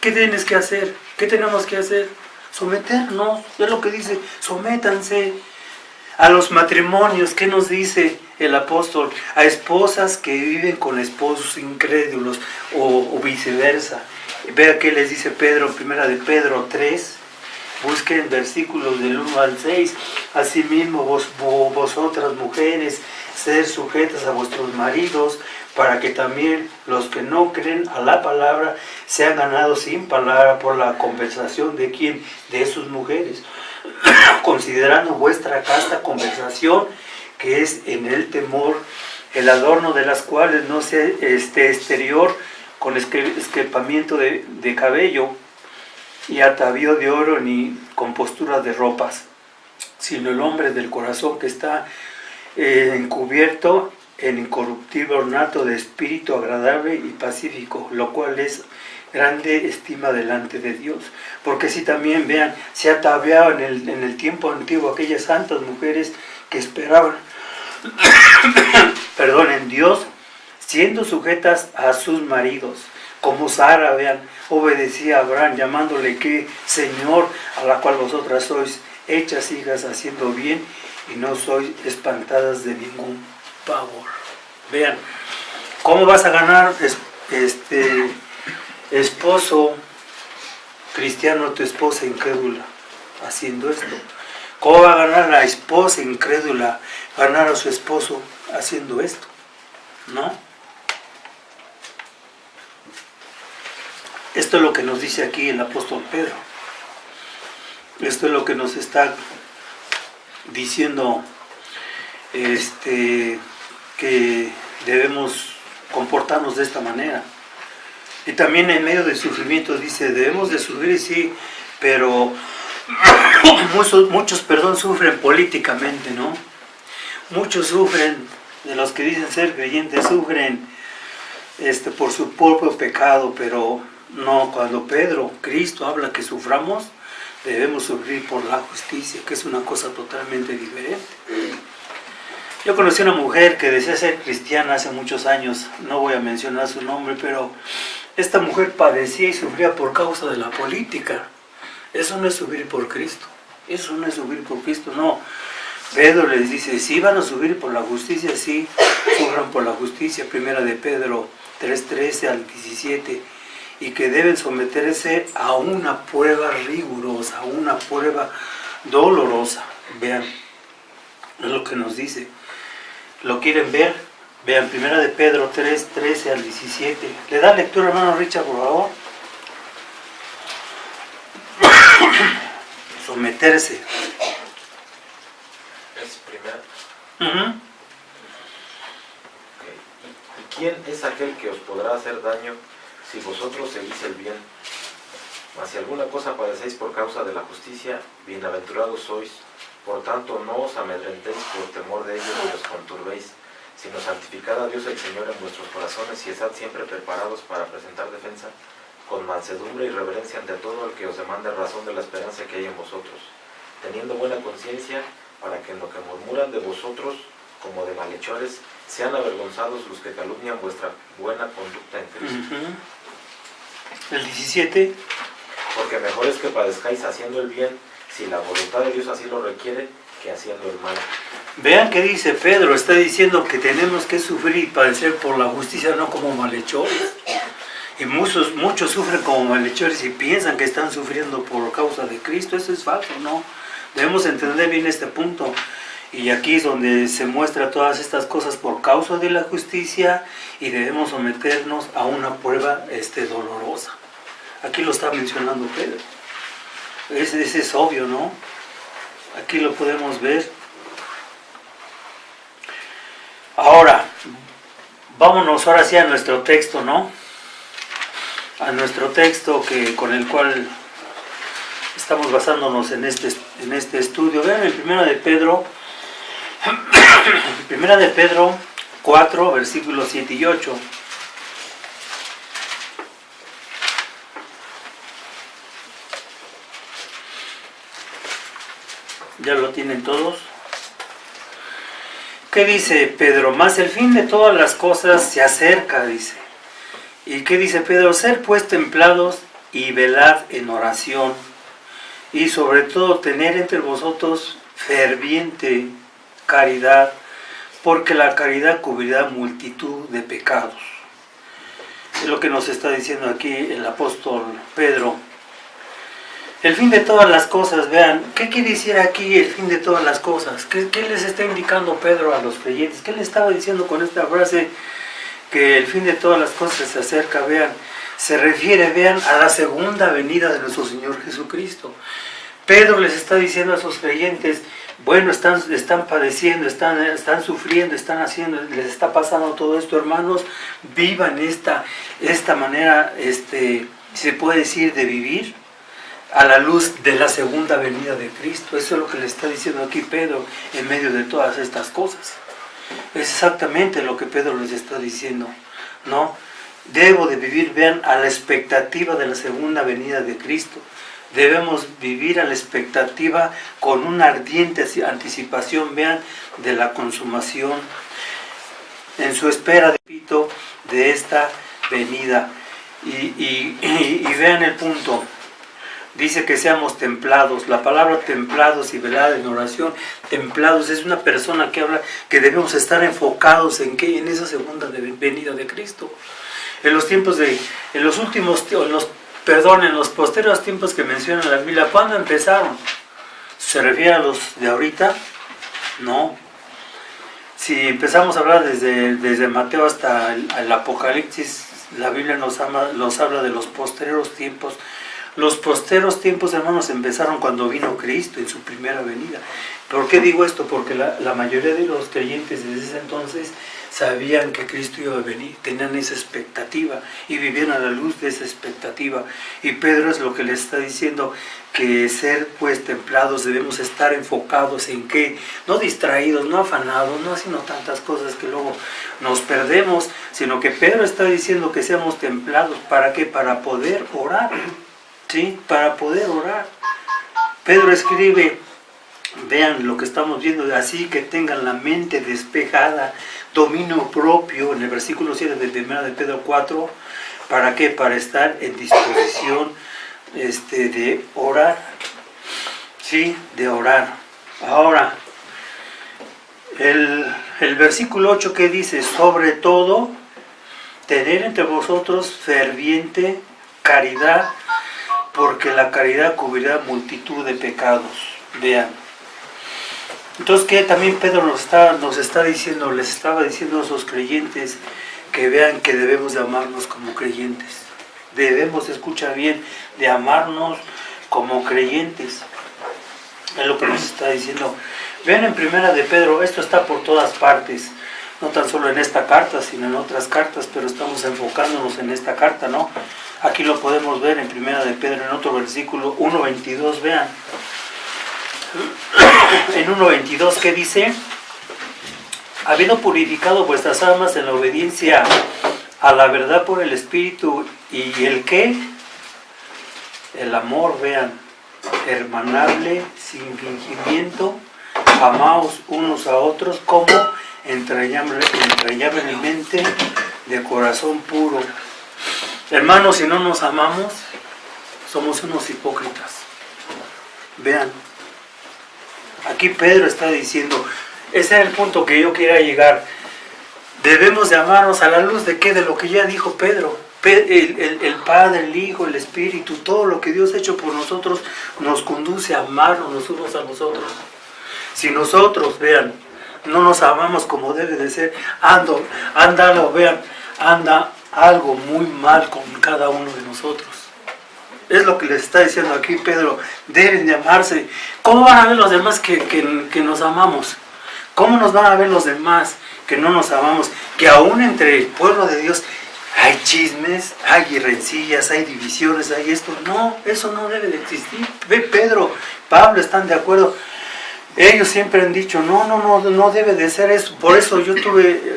¿qué tienes que hacer? ¿Qué tenemos que hacer? Someternos, es lo que dice, sométanse. A los matrimonios, ¿qué nos dice el apóstol? A esposas que viven con esposos incrédulos o viceversa. Vea qué les dice Pedro, Primera de Pedro 3. Busquen versículos del 1 al 6. Asimismo, vosotras mujeres, sed sujetas a vuestros maridos, para que también los que no creen a la palabra sean ganados sin palabra por la conversación de quién, de sus mujeres, considerando vuestra casta conversación, que es en el temor, el adorno de las cuales no sea exterior, con esquelpamiento de cabello y atavío de oro, ni con posturas de ropas, sino el hombre del corazón, que está encubierto en incorruptible ornato de espíritu agradable y pacífico, lo cual es grande estima delante de Dios. Porque si también, vean, se ataviaban en el tiempo antiguo aquellas santas mujeres que esperaban, perdón, en Dios, siendo sujetas a sus maridos, como Sara, vean, obedecía a Abraham, llamándole que Señor, a la cual vosotras sois hechas hijas haciendo bien y no sois espantadas de ningún pavor. Vean, ¿cómo vas a ganar esposo cristiano a tu esposa incrédula? Haciendo esto. ¿Cómo va a ganar la esposa incrédula ganar a su esposo haciendo esto? ¿No? Esto es lo que nos dice aquí el apóstol Pedro. Esto es lo que nos está diciendo que debemos comportarnos de esta manera. Y también en medio del sufrimiento dice, debemos de sufrir, sí, pero muchos sufren políticamente, ¿no? Muchos sufren, de los que dicen ser creyentes, sufren por su propio pecado, pero no, cuando Cristo habla que suframos, debemos sufrir por la justicia, que es una cosa totalmente diferente. Yo conocí a una mujer que decía ser cristiana hace muchos años, no voy a mencionar su nombre, pero esta mujer padecía y sufría por causa de la política. Eso no es sufrir por Cristo, eso no es sufrir por Cristo, no. Pedro les dice, si van a sufrir por la justicia, sí, sufran por la justicia, 1 de Pedro 3:13 al 17, y que deben someterse a una prueba rigurosa, a una prueba dolorosa. Vean, es lo que nos dice. ¿Lo quieren ver? Vean, 1 de Pedro 3:13 al 17. ¿Le da lectura, hermano Richard, por favor? Someterse. Es primero. Uh-huh. Okay. ¿Y quién es aquel que os podrá hacer daño si vosotros seguís el bien? Mas si alguna cosa padecéis por causa de la justicia, bienaventurados sois. Por tanto, no os amedrentéis por temor de ellos ni os conturbéis, sino santificad a Dios el Señor en vuestros corazones y estad siempre preparados para presentar defensa con mansedumbre y reverencia ante todo el que os demande razón de la esperanza que hay en vosotros, teniendo buena conciencia, para que en lo que murmuran de vosotros como de malhechores sean avergonzados los que calumnian vuestra buena conducta en Cristo. Uh-huh. El 17. Porque mejor es que padezcáis haciendo el bien, si la voluntad de Dios así lo requiere, que haciendo el mal. Vean qué dice Pedro, está diciendo que tenemos que sufrir y padecer por la justicia, no como malhechores. Y muchos sufren como malhechores y piensan que están sufriendo por causa de Cristo. Eso es falso, ¿no? Debemos entender bien este punto. Y aquí es donde se muestra todas estas cosas por causa de la justicia y debemos someternos a una prueba dolorosa. Aquí lo está mencionando Pedro. Ese es obvio, ¿no? Aquí lo podemos ver. Ahora, vámonos ahora sí a nuestro texto, ¿no? A nuestro texto con el cual estamos basándonos en este estudio. Vean en 1 de Pedro 4, versículos 7 y 8. ¿Ya lo tienen todos? ¿Qué dice Pedro? Mas el fin de todas las cosas se acerca, dice. ¿Y qué dice Pedro? Ser pues templados y velad en oración, y sobre todo tener entre vosotros ferviente caridad, porque la caridad cubrirá multitud de pecados. Es lo que nos está diciendo aquí el apóstol Pedro. El fin de todas las cosas, vean, ¿qué quiere decir aquí el fin de todas las cosas? ¿Qué les está indicando Pedro a los creyentes? ¿Qué le estaba diciendo con esta frase que el fin de todas las cosas se acerca? Vean, se refiere, vean, a la segunda venida de nuestro Señor Jesucristo. Pedro les está diciendo a sus creyentes, bueno, están padeciendo, están sufriendo, están haciendo, les está pasando todo esto, hermanos, vivan esta manera, se puede decir, de vivir a la luz de la segunda venida de Cristo. Eso es lo que le está diciendo aquí Pedro en medio de todas estas cosas. Es exactamente lo que Pedro les está diciendo, ¿no? Debo de vivir, vean, a la expectativa de la segunda venida de Cristo. Debemos vivir a la expectativa con una ardiente anticipación, vean, de la consumación, en su espera, repito, de esta venida. Y vean el punto. Dice que seamos templados. La palabra templados y velada en oración. Templados es una persona que habla que debemos estar enfocados en ¿qué? En esa segunda venida de Cristo. En los tiempos en los posteriores tiempos que menciona la Biblia, ¿cuándo empezaron? ¿Se refiere a los de ahorita? No. Si empezamos a hablar desde Mateo hasta el Apocalipsis, la Biblia nos habla de los posteriores tiempos. Los posteriores tiempos, hermanos, empezaron cuando vino Cristo en su primera venida. ¿Por qué digo esto? Porque la mayoría de los creyentes desde ese entonces sabían que Cristo iba a venir, tenían esa expectativa y vivían a la luz de esa expectativa. Y Pedro es lo que le está diciendo, que ser pues templados, debemos estar enfocados en qué, no distraídos, no afanados, no haciendo tantas cosas que luego nos perdemos, sino que Pedro está diciendo que seamos templados. ¿Para qué? Para poder orar, ¿sí? Para poder orar. Pedro escribe, vean lo que estamos viendo, así que tengan la mente despejada, dominio propio, en el versículo 7 de 1 de Pedro 4, ¿para qué? Para estar en disposición de orar, ¿sí? De orar. Ahora, el versículo 8 que dice, sobre todo, tener entre vosotros ferviente caridad, porque la caridad cubrirá multitud de pecados. Vean. Entonces, que también Pedro nos está diciendo, les estaba diciendo a esos creyentes que vean que debemos de amarnos como creyentes. Debemos, escuchar bien, de amarnos como creyentes. Es lo que nos está diciendo. Vean en primera de Pedro, esto está por todas partes, no tan solo en esta carta, sino en otras cartas, pero estamos enfocándonos en esta carta, ¿no? Aquí lo podemos ver en primera de Pedro, en otro versículo, 1:22, vean. En 1:22, ¿qué dice? Habiendo purificado vuestras almas en la obediencia a la verdad por el Espíritu, ¿y el qué? El amor, vean, hermanable, sin fingimiento, amaos unos a otros como entrañablemente, de corazón puro. Hermanos, si no nos amamos, somos unos hipócritas. Vean, aquí Pedro está diciendo, ese es el punto que yo quería llegar. Debemos de amarnos a la luz de qué, de lo que ya dijo Pedro. El Padre, el Hijo, el Espíritu, todo lo que Dios ha hecho por nosotros nos conduce a amarnos los unos a los otros. Si nosotros, vean, no nos amamos como debe de ser, anda algo muy mal con cada uno de nosotros. Es lo que les está diciendo aquí Pedro, deben de amarse. ¿Cómo van a ver los demás que nos amamos? ¿Cómo nos van a ver los demás que no nos amamos? Que aún entre el pueblo de Dios hay chismes, hay rencillas, hay divisiones, hay esto. No, eso no debe de existir. Ve, Pedro, Pablo están de acuerdo. Ellos siempre han dicho, no debe de ser eso. Por eso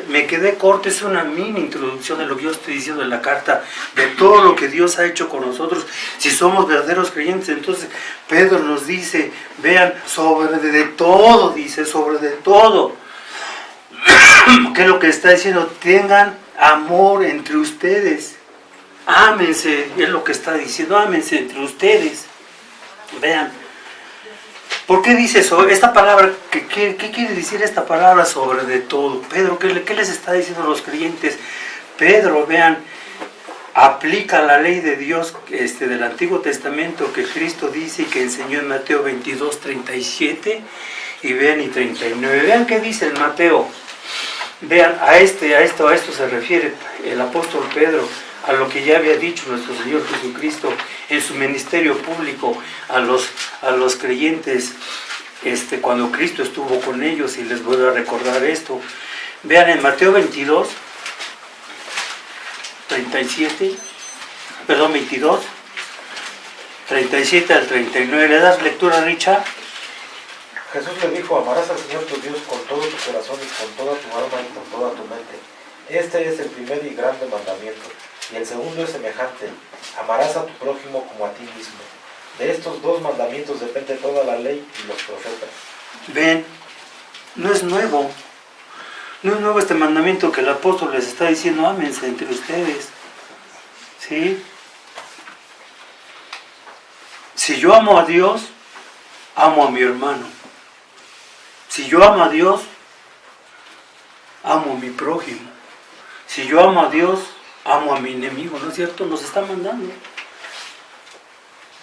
me quedé corto, es una mini introducción de lo que yo estoy diciendo en la carta, de todo lo que Dios ha hecho con nosotros. Si somos verdaderos creyentes, entonces Pedro nos dice, vean, sobre de todo, dice, sobre de todo. ¿Qué es lo que está diciendo? Tengan amor entre ustedes. Ámense, es lo que está diciendo, ámense entre ustedes. Vean. ¿Por qué dice eso? Esta palabra, ¿qué quiere decir esta palabra sobre de todo? Pedro, ¿qué les está diciendo a los creyentes? Pedro, vean, aplica la ley de Dios del Antiguo Testamento que Cristo dice y que enseñó en Mateo 22, 37 y vean y 39. Vean qué dice en Mateo. Vean, a esto se refiere el apóstol Pedro, a lo que ya había dicho nuestro Señor Jesucristo en su ministerio público a los creyentes cuando Cristo estuvo con ellos, y les voy a recordar esto. Vean en Mateo 22, 37 al 39. ¿Le das lectura, Richard? Jesús le dijo, amarás al Señor tu Dios con todo tu corazón y con toda tu alma y con toda tu mente. Este es el primer y grande mandamiento. Y el segundo es semejante, amarás a tu prójimo como a ti mismo. De estos dos mandamientos depende toda la ley y los profetas. Ven, no es nuevo. No es nuevo este mandamiento que el apóstol les está diciendo, ámense entre ustedes. ¿Sí? Si yo amo a Dios, amo a mi hermano. Si yo amo a Dios, amo a mi prójimo. Si yo amo a Dios, amo a mi enemigo, ¿no es cierto? Nos está mandando.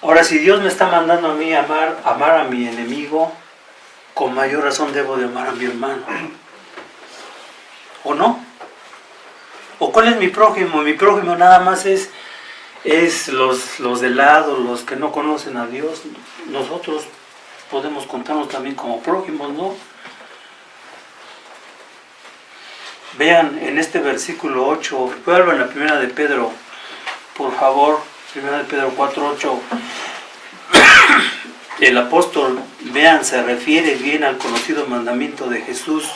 Ahora, si Dios me está mandando a mí amar a mi enemigo, con mayor razón debo de amar a mi hermano. ¿O no? ¿O cuál es mi prójimo? Mi prójimo nada más es los de lado, los que no conocen a Dios. Nosotros podemos contarnos también como prójimos, ¿no? Vean en este versículo 8, vuelvan a la primera de Pedro, por favor, primera de Pedro 4:8. El apóstol, vean, se refiere bien al conocido mandamiento de Jesús.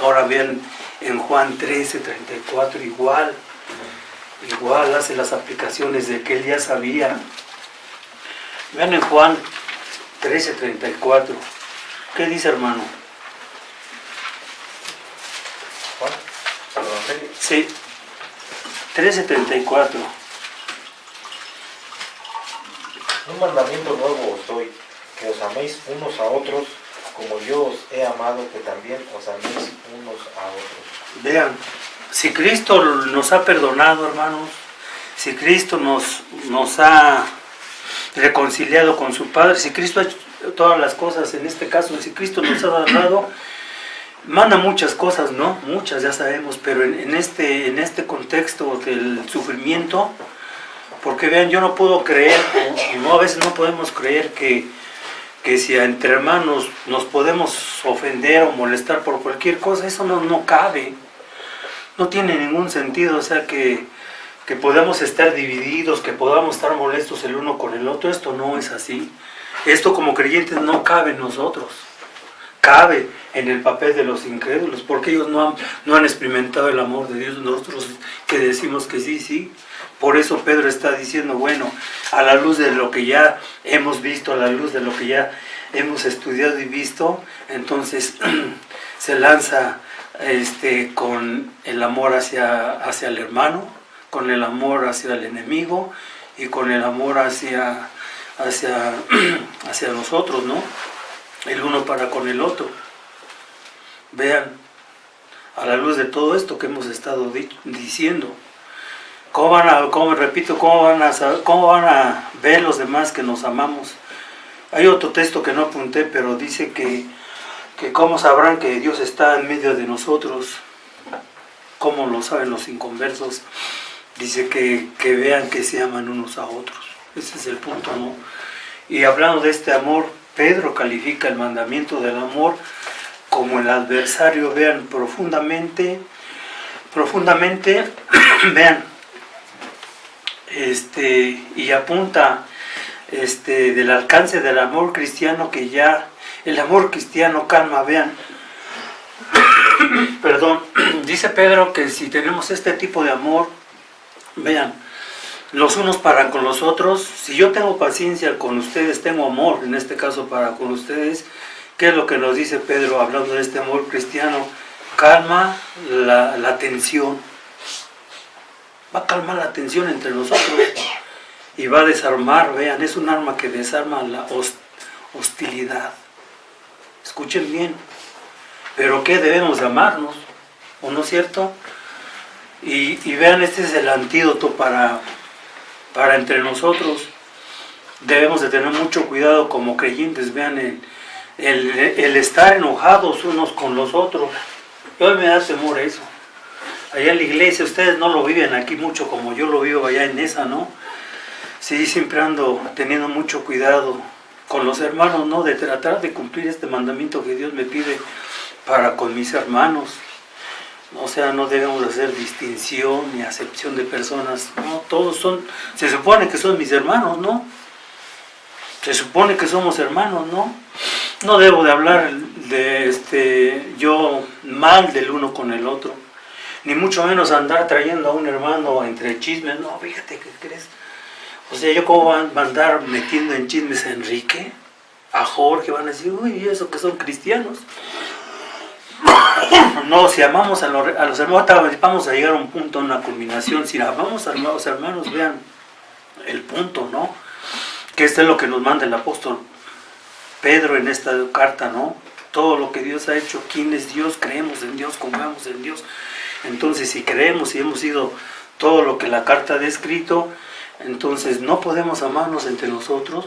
Ahora vean en Juan 13:34, igual hace las aplicaciones de que él ya sabía. Vean en Juan 13:34, ¿qué dice, hermano? ¿Juan? Sí, 13:34. Un mandamiento nuevo os doy, que os améis unos a otros, como yo os he amado, que también os améis unos a otros. Vean, si Cristo nos ha perdonado, hermanos, si Cristo nos ha reconciliado con su Padre, si Cristo ha hecho todas las cosas, en este caso, si Cristo nos ha dado, manda muchas cosas, ¿no? Muchas, ya sabemos, pero en este contexto del sufrimiento, porque vean, yo no puedo creer, o a veces no podemos creer que si entre hermanos nos podemos ofender o molestar por cualquier cosa, eso no cabe, no tiene ningún sentido. O sea, que podamos estar divididos, que podamos estar molestos el uno con el otro, esto no es así. Esto como creyentes no cabe en nosotros, cabe en el papel de los incrédulos, porque ellos no han experimentado el amor de Dios, nosotros que decimos que sí. Por eso Pedro está diciendo, bueno, a la luz de lo que ya hemos visto, a la luz de lo que ya hemos estudiado y visto, entonces se lanza con el amor hacia el hermano, con el amor hacia el enemigo y con el amor hacia nosotros, ¿no? El uno para con el otro. Vean, a la luz de todo esto que hemos estado diciendo, ¿cómo van a ver los demás que nos amamos? Hay otro texto que no apunté, pero dice que cómo sabrán que Dios está en medio de nosotros. ¿Cómo lo saben los inconversos? Dice que vean que se aman unos a otros. Ese es el punto, ¿no? Y hablando de este amor, Pedro califica el mandamiento del amor como el adversario, vean, profundamente, vean, y apunta del alcance del amor cristiano, que ya el amor cristiano calma, vean. Perdón, dice Pedro que si tenemos este tipo de amor, vean, los unos para con los otros, si yo tengo paciencia con ustedes, tengo amor, en este caso para con ustedes, ¿qué es lo que nos dice Pedro hablando de este amor cristiano? Calma la tensión, va a calmar la tensión entre nosotros y va a desarmar, vean, es un arma que desarma la hostilidad. Escuchen bien, pero ¿qué? Debemos de amarnos, ¿o no es cierto? Y vean, este es el antídoto para entre nosotros. Debemos de tener mucho cuidado como creyentes, vean, el estar enojados unos con los otros. Y hoy me da temor eso. Allá en la iglesia, ustedes no lo viven aquí mucho como yo lo vivo allá en esa, ¿no? Sí, siempre ando teniendo mucho cuidado con los hermanos, ¿no? De tratar de cumplir este mandamiento que Dios me pide para con mis hermanos. O sea, no debemos hacer distinción ni acepción de personas, no, todos se supone que son mis hermanos, ¿no? Se supone que somos hermanos, ¿no? No debo de hablar yo mal del uno con el otro, ni mucho menos andar trayendo a un hermano entre chismes. No, fíjate, ¿qué crees? O sea, yo cómo van a andar metiendo en chismes a Enrique, a Jorge, van a decir, uy, ¿y eso que son cristianos? No, si amamos a los hermanos, vamos a llegar a un punto, a una culminación. Si amamos a los hermanos, vean el punto, ¿no? Que esto es lo que nos manda el apóstol Pedro en esta carta, ¿no? Todo lo que Dios ha hecho, ¿quién es Dios? Creemos en Dios, confiamos en Dios. Entonces, si creemos y hemos sido todo lo que la carta ha descrito, entonces no podemos amarnos entre nosotros,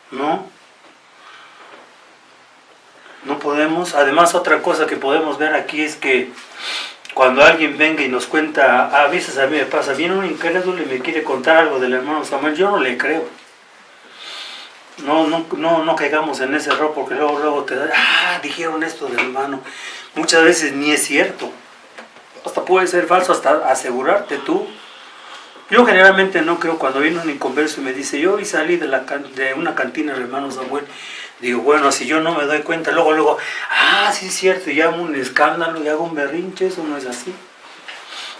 ¿no? No podemos. Además, otra cosa que podemos ver aquí es que cuando alguien venga y nos cuenta, a veces a mí me pasa, viene un incrédulo y me quiere contar algo del hermano Samuel, yo no le creo. No caigamos en ese error, porque luego te da, dijeron esto del hermano. Muchas veces ni es cierto. Hasta puede ser falso, hasta asegurarte tú. Yo generalmente no creo. Cuando viene un inconverso y me dice, yo hoy salí de una cantina del hermano Samuel, digo, bueno, si yo no me doy cuenta, luego, sí es cierto, y hago un escándalo, y hago un berrinche, eso no es así.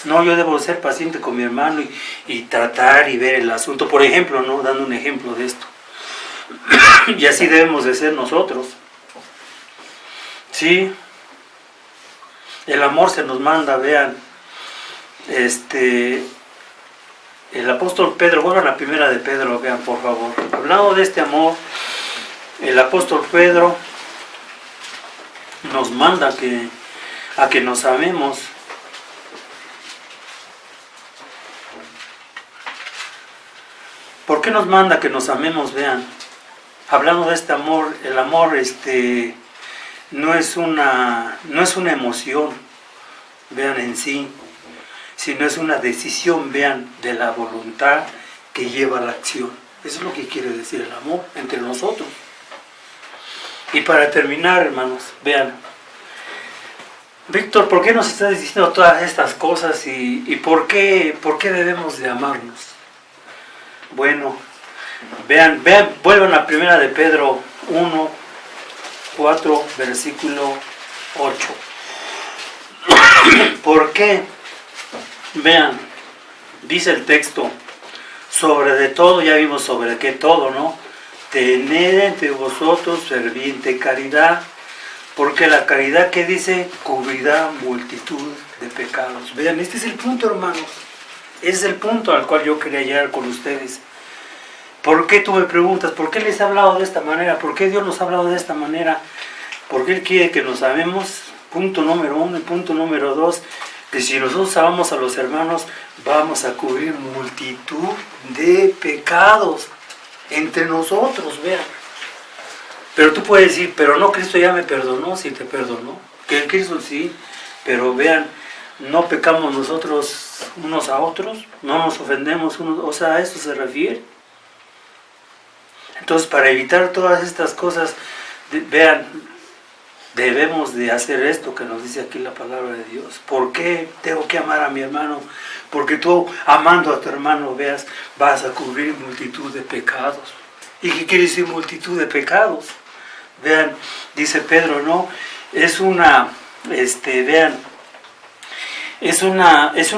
No, yo debo ser paciente con mi hermano y tratar y ver el asunto. Por ejemplo, ¿no? Dando un ejemplo de esto. Y así debemos de ser nosotros. Sí. El amor se nos manda, vean. El apóstol Pedro, bueno, la primera de Pedro, vean por favor. Hablando de este amor, el apóstol Pedro nos manda a que nos amemos. ¿Por qué nos manda que nos amemos? Vean, hablando de este amor, el amor no es una emoción, vean, en sí, sino es una decisión, vean, de la voluntad que lleva a la acción. Eso es lo que quiere decir el amor entre nosotros. Y para terminar, hermanos, vean, Víctor, ¿por qué nos estás diciendo todas estas cosas y por qué debemos de amarnos? Bueno, vean, vuelvan a primera de Pedro 1, 4, versículo 8. ¿Por qué? Vean, dice el texto, sobre de todo, ya vimos sobre qué todo, ¿no? Tened entre vosotros ferviente caridad, porque la caridad, que dice, cubrirá multitud de pecados. Vean, este es el punto, hermanos. Es el punto al cual yo quería llegar con ustedes. ¿Por qué tú me preguntas? ¿Por qué les he hablado de esta manera? ¿Por qué Dios nos ha hablado de esta manera? Porque Él quiere que nos amemos. Punto número 1 y punto número 2. Que si nosotros amamos a los hermanos, vamos a cubrir multitud de pecados entre nosotros, vean. Pero tú puedes decir, pero no, Cristo ya me perdonó. Sí te perdonó. Que Cristo sí, pero vean, no pecamos nosotros unos a otros, no nos ofendemos unos, o sea, a eso se refiere. Entonces, para evitar todas estas cosas, vean, debemos de hacer esto que nos dice aquí la palabra de Dios. ¿Por qué tengo que amar a mi hermano? Porque tú, amando a tu hermano, veas, vas a cubrir multitud de pecados. ¿Y qué quiere decir multitud de pecados? Vean, dice Pedro, ¿no? Es una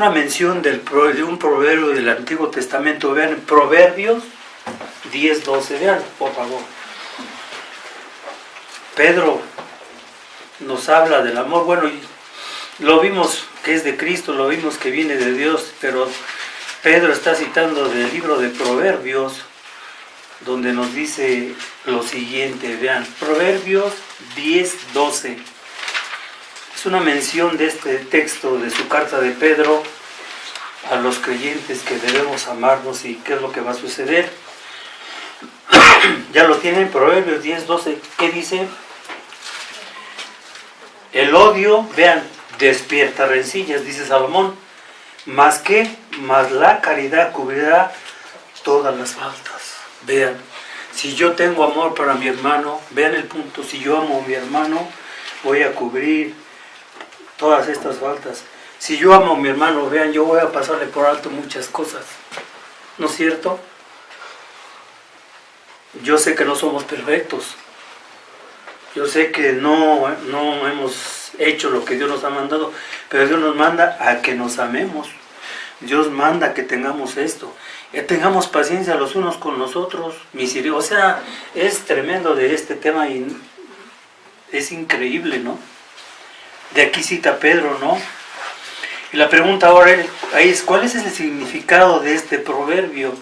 mención de un proverbio del Antiguo Testamento. Vean, Proverbios 10:12, vean, por favor. Pedro nos habla del amor. Bueno, lo vimos que es de Cristo, lo vimos que viene de Dios, pero Pedro está citando del libro de Proverbios, donde nos dice lo siguiente, vean, Proverbios 10:12. Es una mención de este texto de su carta de Pedro a los creyentes, que debemos amarnos y qué es lo que va a suceder. Ya lo tienen, Proverbios 10:12, ¿qué dice? El odio, vean, despierta rencillas, dice Salomón, más la caridad cubrirá todas las faltas. Vean, si yo tengo amor para mi hermano, vean el punto, si yo amo a mi hermano, voy a cubrir todas estas faltas. Si yo amo a mi hermano, vean, yo voy a pasarle por alto muchas cosas, ¿no es cierto? Yo sé que no somos perfectos, Yo sé que no hemos hecho lo que Dios nos ha mandado, pero Dios nos manda a que nos amemos. Dios manda que tengamos esto, que tengamos paciencia los unos con los otros. O sea, es tremendo de este tema y es increíble, ¿no? De aquí cita Pedro, ¿no? Y la pregunta ahora ahí es, ¿cuál es el significado de este proverbio?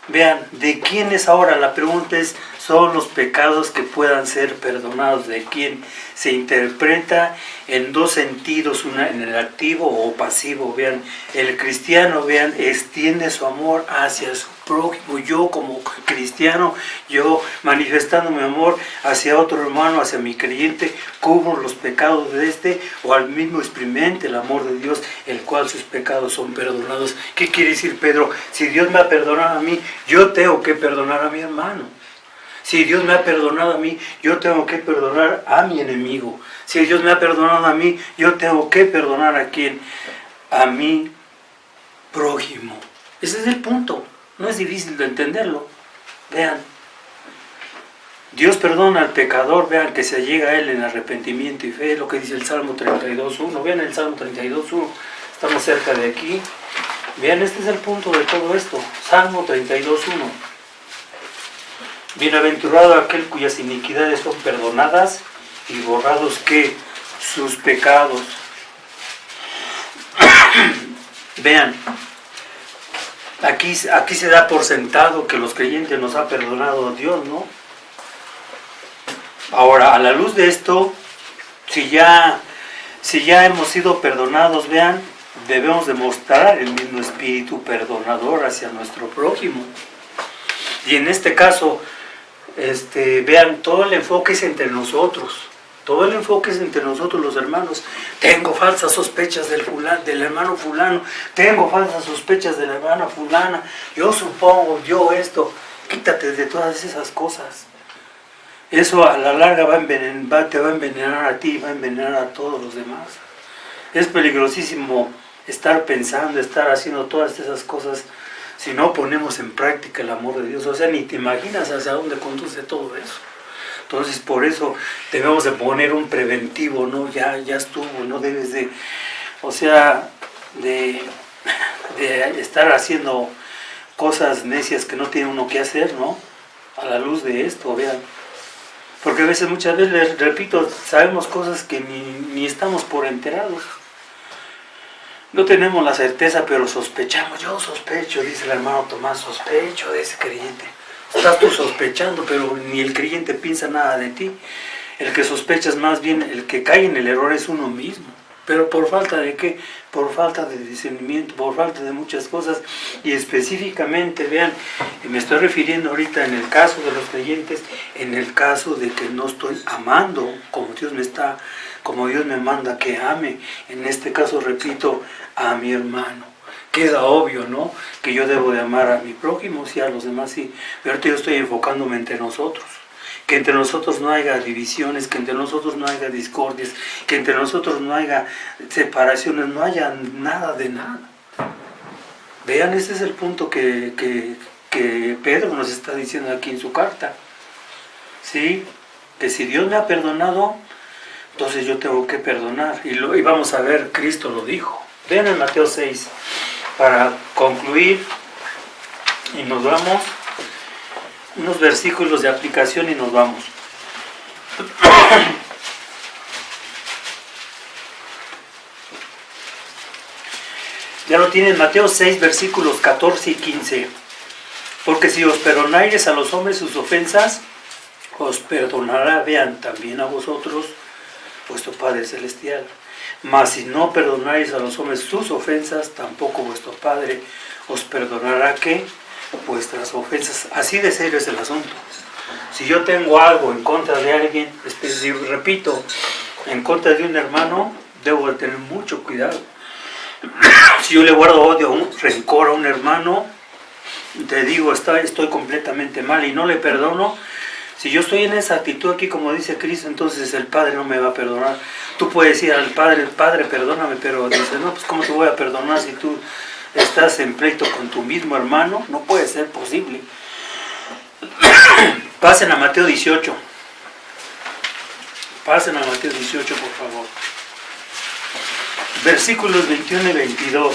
Vean, ¿de quién es ahora? La pregunta es, ¿son los pecados que puedan ser perdonados? ¿De quién? Se interpreta en dos sentidos, una en el activo o pasivo. Vean, el cristiano, vean, extiende su amor hacia su prójimo. Yo como cristiano, yo manifestando mi amor hacia otro hermano, hacia mi creyente, cubro los pecados de este, o al mismo experimente el amor de Dios, el cual sus pecados son perdonados. ¿Qué quiere decir Pedro? Si Dios me ha perdonado a mí, yo tengo que perdonar a mi hermano. Si Dios me ha perdonado a mí, yo tengo que perdonar a mi enemigo. Si Dios me ha perdonado a mí, yo tengo que perdonar a quién, a mi prójimo. Ese es el punto. No es difícil de entenderlo. Vean. Dios perdona al pecador, vean, que se llega a él en arrepentimiento y fe, lo que dice el Salmo 32.1. Vean el Salmo 32.1. Estamos cerca de aquí. Vean, este es el punto de todo esto. Salmo 32.1. Bienaventurado aquel cuyas iniquidades son perdonadas y borrados que sus pecados. Vean, aquí se da por sentado que los creyentes nos ha perdonado Dios, ¿no? Ahora, a la luz de esto, si ya hemos sido perdonados, vean, debemos demostrar el mismo espíritu perdonador hacia nuestro prójimo. Y en este caso, vean, todo el enfoque es entre nosotros. Todo el enfoque es entre nosotros los hermanos. Tengo falsas sospechas del hermano fulano. Tengo falsas sospechas de la hermana fulana. Yo supongo, yo esto. Quítate de todas esas cosas. Eso a la larga te va a envenenar a ti, va a envenenar a todos los demás. Es peligrosísimo estar pensando, estar haciendo todas esas cosas si no ponemos en práctica el amor de Dios. O sea, ni te imaginas hacia dónde conduce todo eso. Entonces, por eso debemos de poner un preventivo, ¿no? Ya estuvo, no debes de, o sea, de estar haciendo cosas necias que no tiene uno que hacer, ¿no? A la luz de esto, vean. Porque muchas veces, les repito, sabemos cosas que ni estamos por enterados. No tenemos la certeza, pero sospechamos. Yo sospecho, dice el hermano Tomás, sospecho de ese creyente. Estás tú sospechando, pero ni el creyente piensa nada de ti. El que sospechas, más bien, el que cae en el error es uno mismo. ¿Pero por falta de qué? Por falta de discernimiento, por falta de muchas cosas. Y específicamente, vean, me estoy refiriendo ahorita en el caso de los creyentes, en el caso de que no estoy amando como Dios me manda que ame. En este caso, repito, a mi hermano. Queda obvio, ¿no? Que yo debo de amar a mi prójimo, sí, a los demás sí. Pero ahorita yo estoy enfocándome entre nosotros. Que entre nosotros no haya divisiones, que entre nosotros no haya discordias, que entre nosotros no haya separaciones, no haya nada de nada. Vean, este es el punto que Pedro nos está diciendo aquí en su carta. ¿Sí? Que si Dios me ha perdonado, entonces yo tengo que perdonar. Y vamos a ver, Cristo lo dijo. Vean en Mateo 6, para concluir, y nos vamos, unos versículos de aplicación y nos vamos. Ya lo tienen, Mateo 6, versículos 14 y 15. Porque si os perdonáis a los hombres sus ofensas, os perdonará, vean, también a vosotros, vuestro Padre Celestial. Mas si no perdonáis a los hombres sus ofensas, tampoco vuestro Padre os perdonará, ¿qué? Vuestras ofensas. Así de serio es el asunto. Si yo tengo algo en contra de alguien, repito, en contra de un hermano, debo de tener mucho cuidado. Si yo le guardo odio, un rencor a un hermano, te digo, estoy completamente mal y no le perdono. Si yo estoy en esa actitud aquí, como dice Cristo, entonces el Padre no me va a perdonar. Tú puedes decir al Padre, perdóname, pero dice, no, pues ¿cómo te voy a perdonar si tú estás en pleito con tu mismo hermano? No puede ser posible. Pasen a Mateo 18. Pasen a Mateo 18, por favor. Versículos 21 y 22.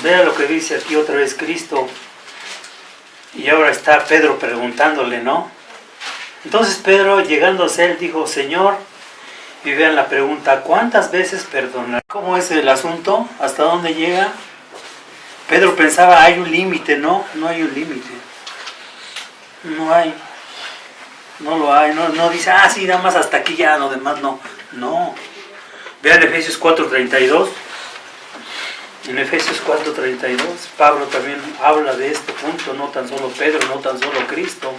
Vea lo que dice aquí otra vez Cristo. Y ahora está Pedro preguntándole, ¿no? Entonces Pedro, llegándose a él, dijo, Señor, y vean la pregunta, ¿cuántas veces perdonar? ¿Cómo es el asunto? ¿Hasta dónde llega? Pedro pensaba, hay un límite, ¿no? No hay un límite. No hay. No lo hay. No dice, sí, nada más hasta aquí ya, lo demás no. No. Vean Efesios 4:32. En Efesios 4:32, Pablo también habla de este punto, no tan solo Pedro, no tan solo Cristo.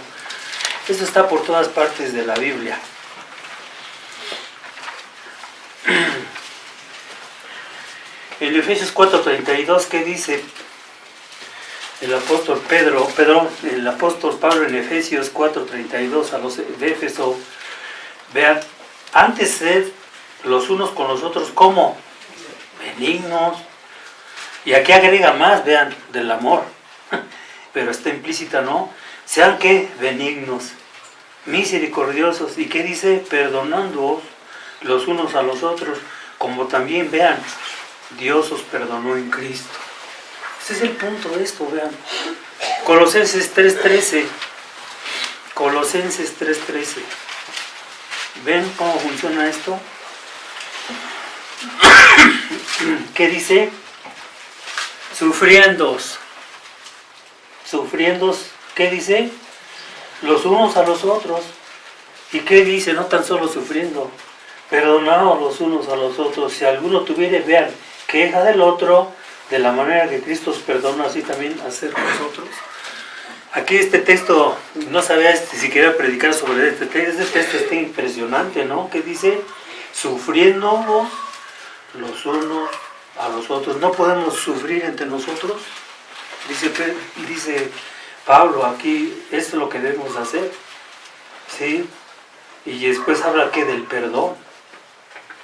Esto está por todas partes de la Biblia. En Efesios 4:32, ¿qué dice el apóstol el apóstol Pablo en Efesios 4:32 a los de Éfeso? Vean, antes sed los unos con los otros como benignos. Y aquí agrega más, vean, del amor. Pero está implícita, ¿no? Sean que benignos, misericordiosos. ¿Y qué dice? Perdonándoos los unos a los otros, como también, vean, Dios os perdonó en Cristo. Ese es el punto de esto, vean. Colosenses 3:13. Colosenses 3:13. ¿Ven cómo funciona esto? ¿Qué dice? Sufriendos, ¿qué dice? Los unos a los otros. ¿Y qué dice? No tan solo sufriendo, perdonaos los unos a los otros. Si alguno tuviere, vean, queja del otro, de la manera que Cristo os perdona, así también hacer vosotros. Aquí este texto, no sabía si quería predicar sobre este texto está impresionante, ¿no? ¿Qué dice? Sufriendo los unos a los otros. No podemos sufrir entre nosotros. Dice Pablo aquí, esto es lo que debemos hacer. ¿Sí? Y después habla que del perdón.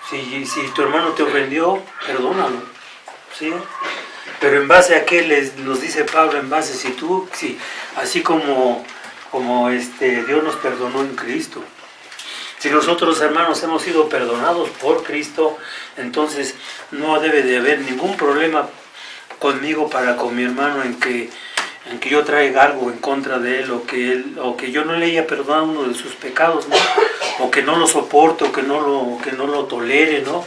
Si tu hermano te ofendió, perdónalo. ¿Sí? Pero en base a qué nos dice Pablo, en base, así como Dios nos perdonó en Cristo. Si nosotros, hermanos, hemos sido perdonados por Cristo, entonces no debe de haber ningún problema conmigo para con mi hermano en que yo traiga algo en contra de él, o que yo no le haya perdonado uno de sus pecados, ¿no? O que no lo soporte, o que no lo tolere, ¿no?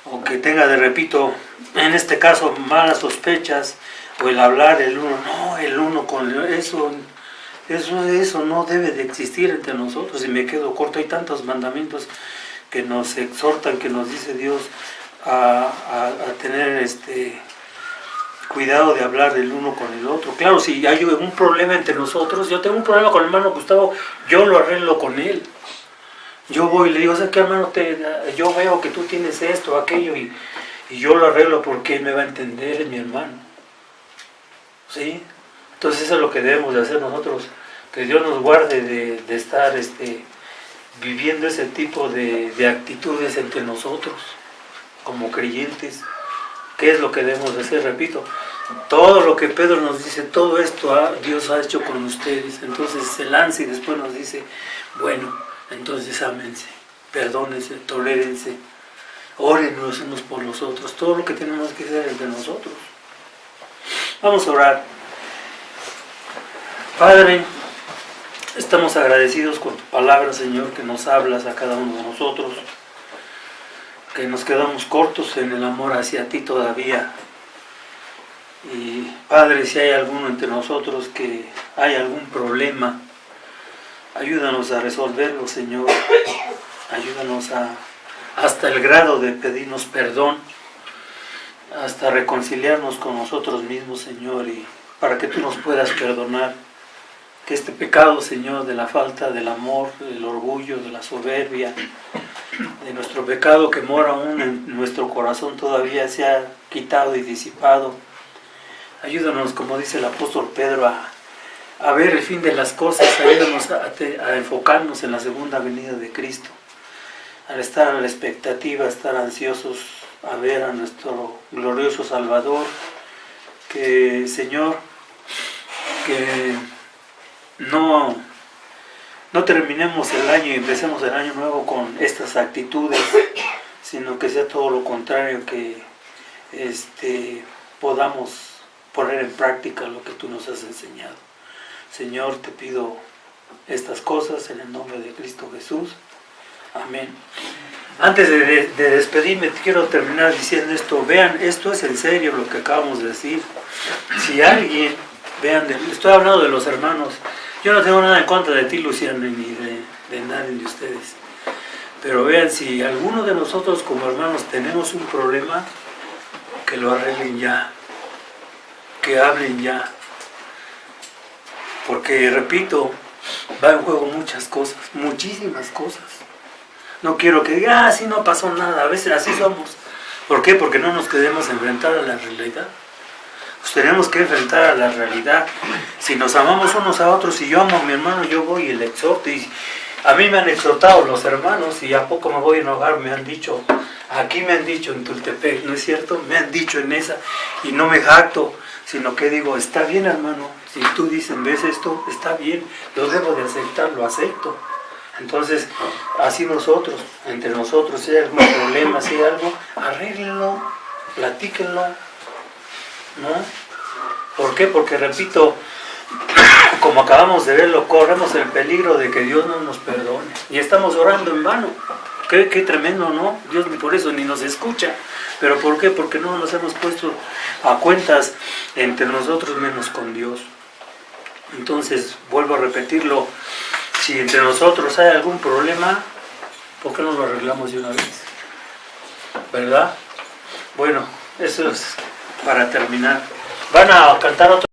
O que tenga, repito, en este caso, malas sospechas, o el hablar el uno con eso. Eso no debe de existir entre nosotros. Y me quedo corto, hay tantos mandamientos que nos exhortan, que nos dice Dios a tener cuidado de hablar del uno con el otro. Claro, si hay un problema entre nosotros, yo tengo un problema con el hermano Gustavo, yo lo arreglo con él. Yo voy y le digo, o sea, que hermano, yo veo que tú tienes esto, aquello, y yo lo arreglo porque él me va a entender, es mi hermano. ¿Sí? Entonces eso es lo que debemos de hacer nosotros, que Dios nos guarde de estar viviendo ese tipo de actitudes entre nosotros, como creyentes. ¿Qué es lo que debemos de hacer? Repito, todo lo que Pedro nos dice, todo esto Dios ha hecho con ustedes. Entonces se lanza y después nos dice, bueno, entonces ámense, perdónense, tolérense, oren los unos por los otros, todo lo que tenemos que hacer entre nosotros. Vamos a orar. Padre, estamos agradecidos con tu palabra, Señor, que nos hablas a cada uno de nosotros, que nos quedamos cortos en el amor hacia ti todavía. Y Padre, si hay alguno entre nosotros que hay algún problema, ayúdanos a resolverlo, Señor. Ayúdanos hasta el grado de pedirnos perdón, hasta reconciliarnos con nosotros mismos, Señor, y para que tú nos puedas perdonar. Que este pecado, Señor, de la falta del amor, del orgullo, de la soberbia, de nuestro pecado que mora aún en nuestro corazón todavía sea quitado y disipado. Ayúdanos, como dice el apóstol Pedro, a ver el fin de las cosas. Ayúdanos a enfocarnos en la segunda venida de Cristo, al estar a la expectativa, a estar ansiosos a ver a nuestro glorioso Salvador. Que, Señor, que no no terminemos el año y empecemos el año nuevo con estas actitudes, sino que sea todo lo contrario, que podamos poner en práctica lo que tú nos has enseñado. Señor, te pido estas cosas en el nombre de Cristo Jesús. Amén. Antes de despedirme, quiero terminar diciendo esto. Vean, esto es en serio lo que acabamos de decir. Si alguien, vean, estoy hablando de los hermanos. Yo no tengo nada en contra de ti, Luciano, ni de nadie de ustedes. Pero vean, si alguno de nosotros como hermanos tenemos un problema, que lo arreglen ya. Que hablen ya. Porque, repito, va en juego muchas cosas, muchísimas cosas. No quiero que diga, sí, no pasó nada. A veces así somos. ¿Por qué? Porque no nos queremos enfrentar a la realidad. Pues tenemos que enfrentar a la realidad. Si nos amamos unos a otros, si yo amo a mi hermano, yo voy y le exhorto. Y a mí me han exhortado los hermanos y a poco me voy a enojar, me han dicho, aquí me han dicho en Tultepec, ¿no es cierto? Me han dicho en esa y no me jacto, sino que digo, está bien, hermano, si tú dices, ves esto, está bien, lo debo de aceptar, lo acepto. Entonces, así nosotros, entre nosotros, si hay algún problema, si hay algo, arréglenlo, platíquenlo, ¿no? ¿Por qué? Porque, repito, como acabamos de verlo, corremos el peligro de que Dios no nos perdone. Y estamos orando en vano. Qué tremendo, ¿no? Dios ni por eso ni nos escucha. ¿Pero por qué? Porque no nos hemos puesto a cuentas entre nosotros menos con Dios. Entonces, vuelvo a repetirlo. Si entre nosotros hay algún problema, ¿por qué no lo arreglamos de una vez? ¿Verdad? Bueno, eso es para terminar. Van a cantar otro.